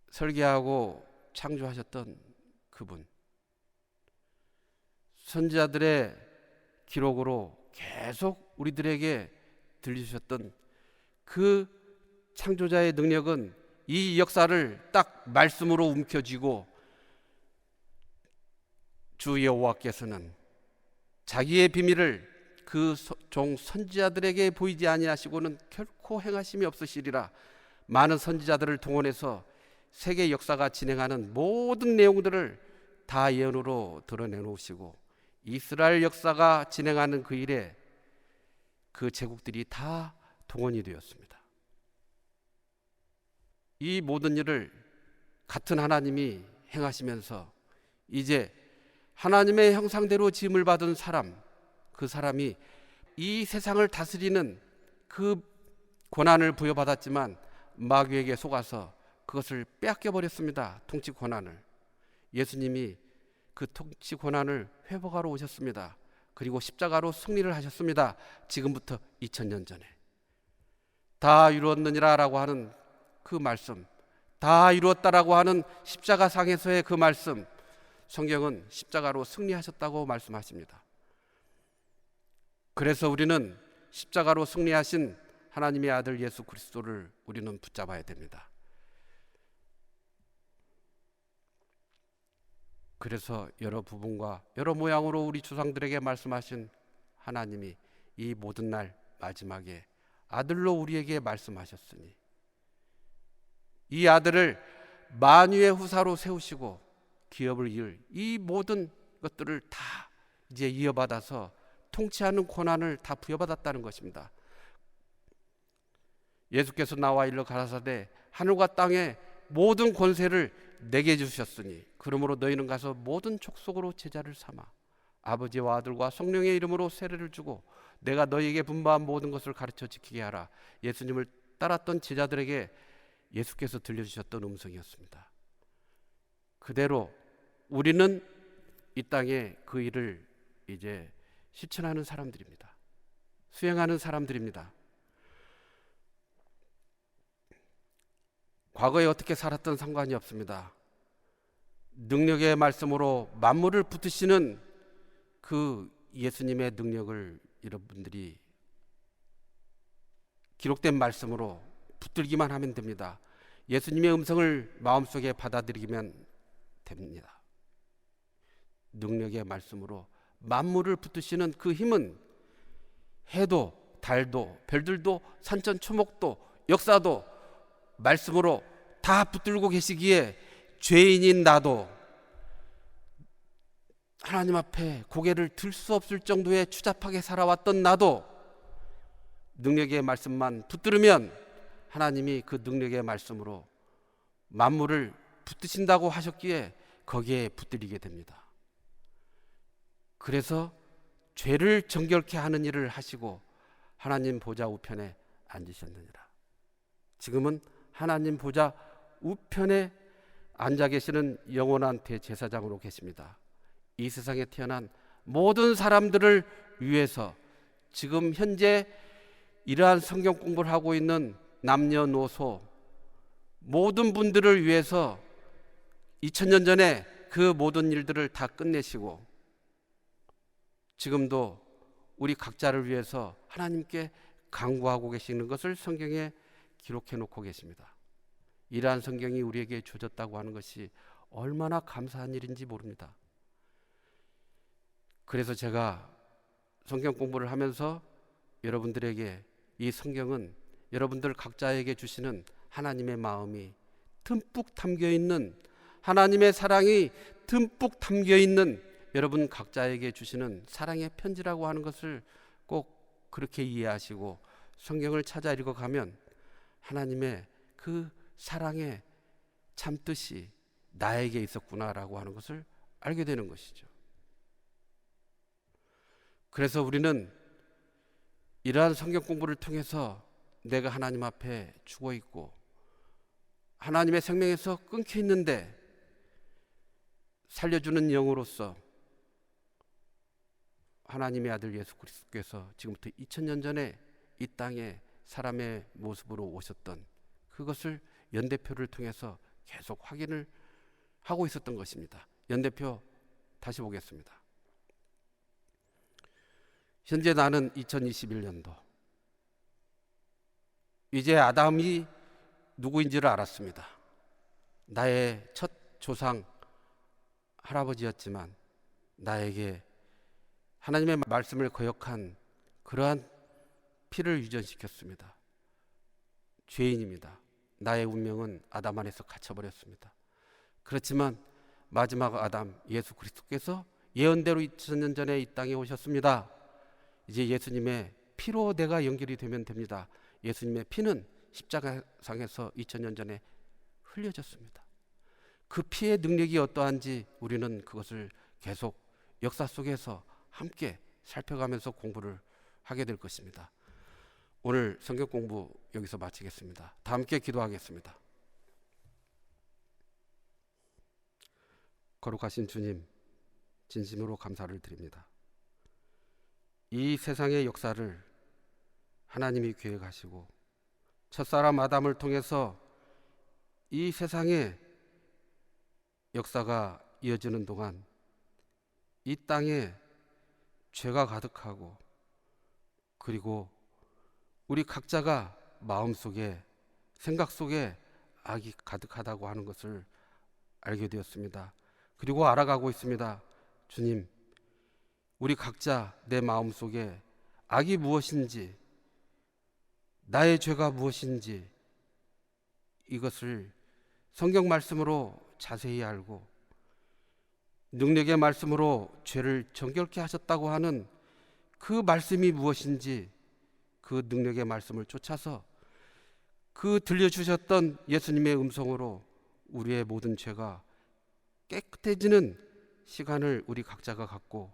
설계하고 창조하셨던 그분, 선지자들의 기록으로 계속 우리들에게 들려주셨던 그 창조자의 능력은 이 역사를 딱 말씀으로 움켜쥐고, 주 여호와께서는 자기의 비밀을 그 종 선지자들에게 보이지 아니하시고는 결코 행하심이 없으시리라. 많은 선지자들을 동원해서 세계 역사가 진행하는 모든 내용들을 다 예언으로 드러내놓으시고, 이스라엘 역사가 진행하는 그 일에 그 제국들이 다 동원이 되었습니다. 이 모든 일을 같은 하나님이 행하시면서 이제 하나님의 형상대로 지음을 받은 사람, 그 사람이 이 세상을 다스리는 그 권한을 부여받았지만 마귀에게 속아서 그것을 빼앗겨 버렸습니다. 통치 권한을. 예수님이 그 통치 권한을 회복하러 오셨습니다. 그리고 십자가로 승리를 하셨습니다. 지금부터 2000년 전에 다 이루었느니라 라고 하는 그 말씀, 다 이루었다라고 하는 십자가 상에서의 그 말씀, 성경은 십자가로 승리하셨다고 말씀하십니다. 그래서 우리는 십자가로 승리하신 하나님의 아들 예수 그리스도를 우리는 붙잡아야 됩니다. 그래서 여러 부분과 여러 모양으로 우리 조상들에게 말씀하신 하나님이 이 모든 날 마지막에 아들로 우리에게 말씀하셨으니, 이 아들을 만유의 후사로 세우시고 기업을 이을 이 모든 것들을 다 이제 이어받아서 통치하는 권한을 다 부여받았다는 것입니다. 예수께서 나와 일러 가라사대 하늘과 땅의 모든 권세를 내게 주셨으니 그러므로 너희는 가서 모든 족속으로 제자를 삼아 아버지와 아들과 성령의 이름으로 세례를 주고 내가 너희에게 분부한 모든 것을 가르쳐 지키게 하라. 예수님을 따랐던 제자들에게 예수께서 들려주셨던 음성이었습니다. 그대로 우리는 이 땅에 그 일을 이제 실천하는 사람들입니다. 수행하는 사람들입니다. 과거에 어떻게 살았던 상관이 없습니다. 능력의 말씀으로 만물을 붙드시는 그 예수님의 능력을 여러분들이 기록된 말씀으로 붙들기만 하면 됩니다. 예수님의 음성을 마음속에 받아들이기만 됩니다. 능력의 말씀으로 만물을 붙드시는 그 힘은 해도 달도 별들도 산천 초목도 역사도 말씀으로 다 붙들고 계시기에 죄인인 나도 하나님 앞에 고개를 들 수 없을 정도의 추잡하게 살아왔던 나도 능력의 말씀만 붙들으면 하나님이 그 능력의 말씀으로 만물을 붙드신다고 하셨기에 거기에 붙들리게 됩니다. 그래서 죄를 정결케 하는 일을 하시고 하나님 보좌 우편에 앉으셨느니라. 지금은 하나님 보좌 우편에 앉아 계시는 영원한 대제사장으로 계십니다. 이 세상에 태어난 모든 사람들을 위해서 지금 현재 이러한 성경 공부를 하고 있는 남녀노소 모든 분들을 위해서 2000년 전에 그 모든 일들을 다 끝내시고 지금도 우리 각자를 위해서 하나님께 간구하고 계시는 것을 성경에 기록해 놓고 계십니다. 이러한 성경이 우리에게 주어졌다고 하는 것이 얼마나 감사한 일인지 모릅니다. 그래서 제가 성경 공부를 하면서 여러분들에게 이 성경은 여러분들 각자에게 주시는 하나님의 마음이 듬뿍 담겨 있는, 하나님의 사랑이 듬뿍 담겨 있는 여러분 각자에게 주시는 사랑의 편지라고 하는 것을 꼭 그렇게 이해하시고 성경을 찾아 읽어가면 하나님의 그 사랑의 참뜻이 나에게 있었구나라고 하는 것을 알게 되는 것이죠. 그래서 우리는 이러한 성경 공부를 통해서 내가 하나님 앞에 죽어 있고 하나님의 생명에서 끊겨 있는데 살려주는 영으로서 하나님의 아들 예수 그리스도께서 지금부터 2000년 전에 이 땅에 사람의 모습으로 오셨던 그것을 연대표를 통해서 계속 확인을 하고 있었던 것입니다. 연대표 다시 보겠습니다. 현재 나는 2021년도 이제 아담이 누구인지를 알았습니다. 나의 첫 조상 할아버지였지만 나에게 하나님의 말씀을 거역한 그러한 피를 유전시켰습니다. 죄인입니다. 나의 운명은 아담 안에서 갇혀버렸습니다. 그렇지만 마지막 아담 예수 그리스도께서 예언대로 2000년 전에 이 땅에 오셨습니다. 이제 예수님의 피로 내가 연결이 되면 됩니다. 예수님의 피는 십자가상에서 2000년 전에 흘려졌습니다. 그 피의 능력이 어떠한지 우리는 그것을 계속 역사 속에서 함께 살펴가면서 공부를 하게 될 것입니다. 오늘 성경 공부 여기서 마치겠습니다. 다 함께 기도하겠습니다. 거룩하신 주님, 진심으로 감사를 드립니다. 이 세상의 역사를 하나님이 계획하시고 첫사람 아담을 통해서 이 세상의 역사가 이어지는 동안 이 땅에 죄가 가득하고 그리고 우리 각자가 마음속에 생각 속에 악이 가득하다고 하는 것을 알게 되었습니다. 그리고 알아가고 있습니다. 주님, 우리 각자 내 마음속에 악이 무엇인지 나의 죄가 무엇인지 이것을 성경 말씀으로 자세히 알고 능력의 말씀으로 죄를 정결케 하셨다고 하는 그 말씀이 무엇인지 그 능력의 말씀을 쫓아서 그 들려주셨던 예수님의 음성으로 우리의 모든 죄가 깨끗해지는 시간을 우리 각자가 갖고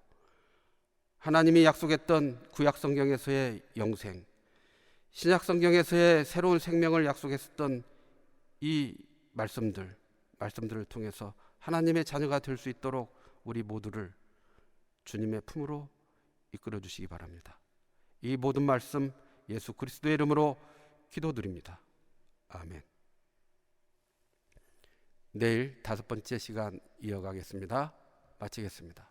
하나님이 약속했던 구약성경에서의 영생, 신약성경에서의 새로운 생명을 약속했었던 이 말씀들을 통해서 하나님의 자녀가 될 수 있도록 우리 모두를 주님의 품으로 이끌어 주시기 바랍니다. 이 모든 말씀 예수 그리스도의 이름으로 기도드립니다. 아멘. 내일 5번째 시간 이어가겠습니다. 마치겠습니다.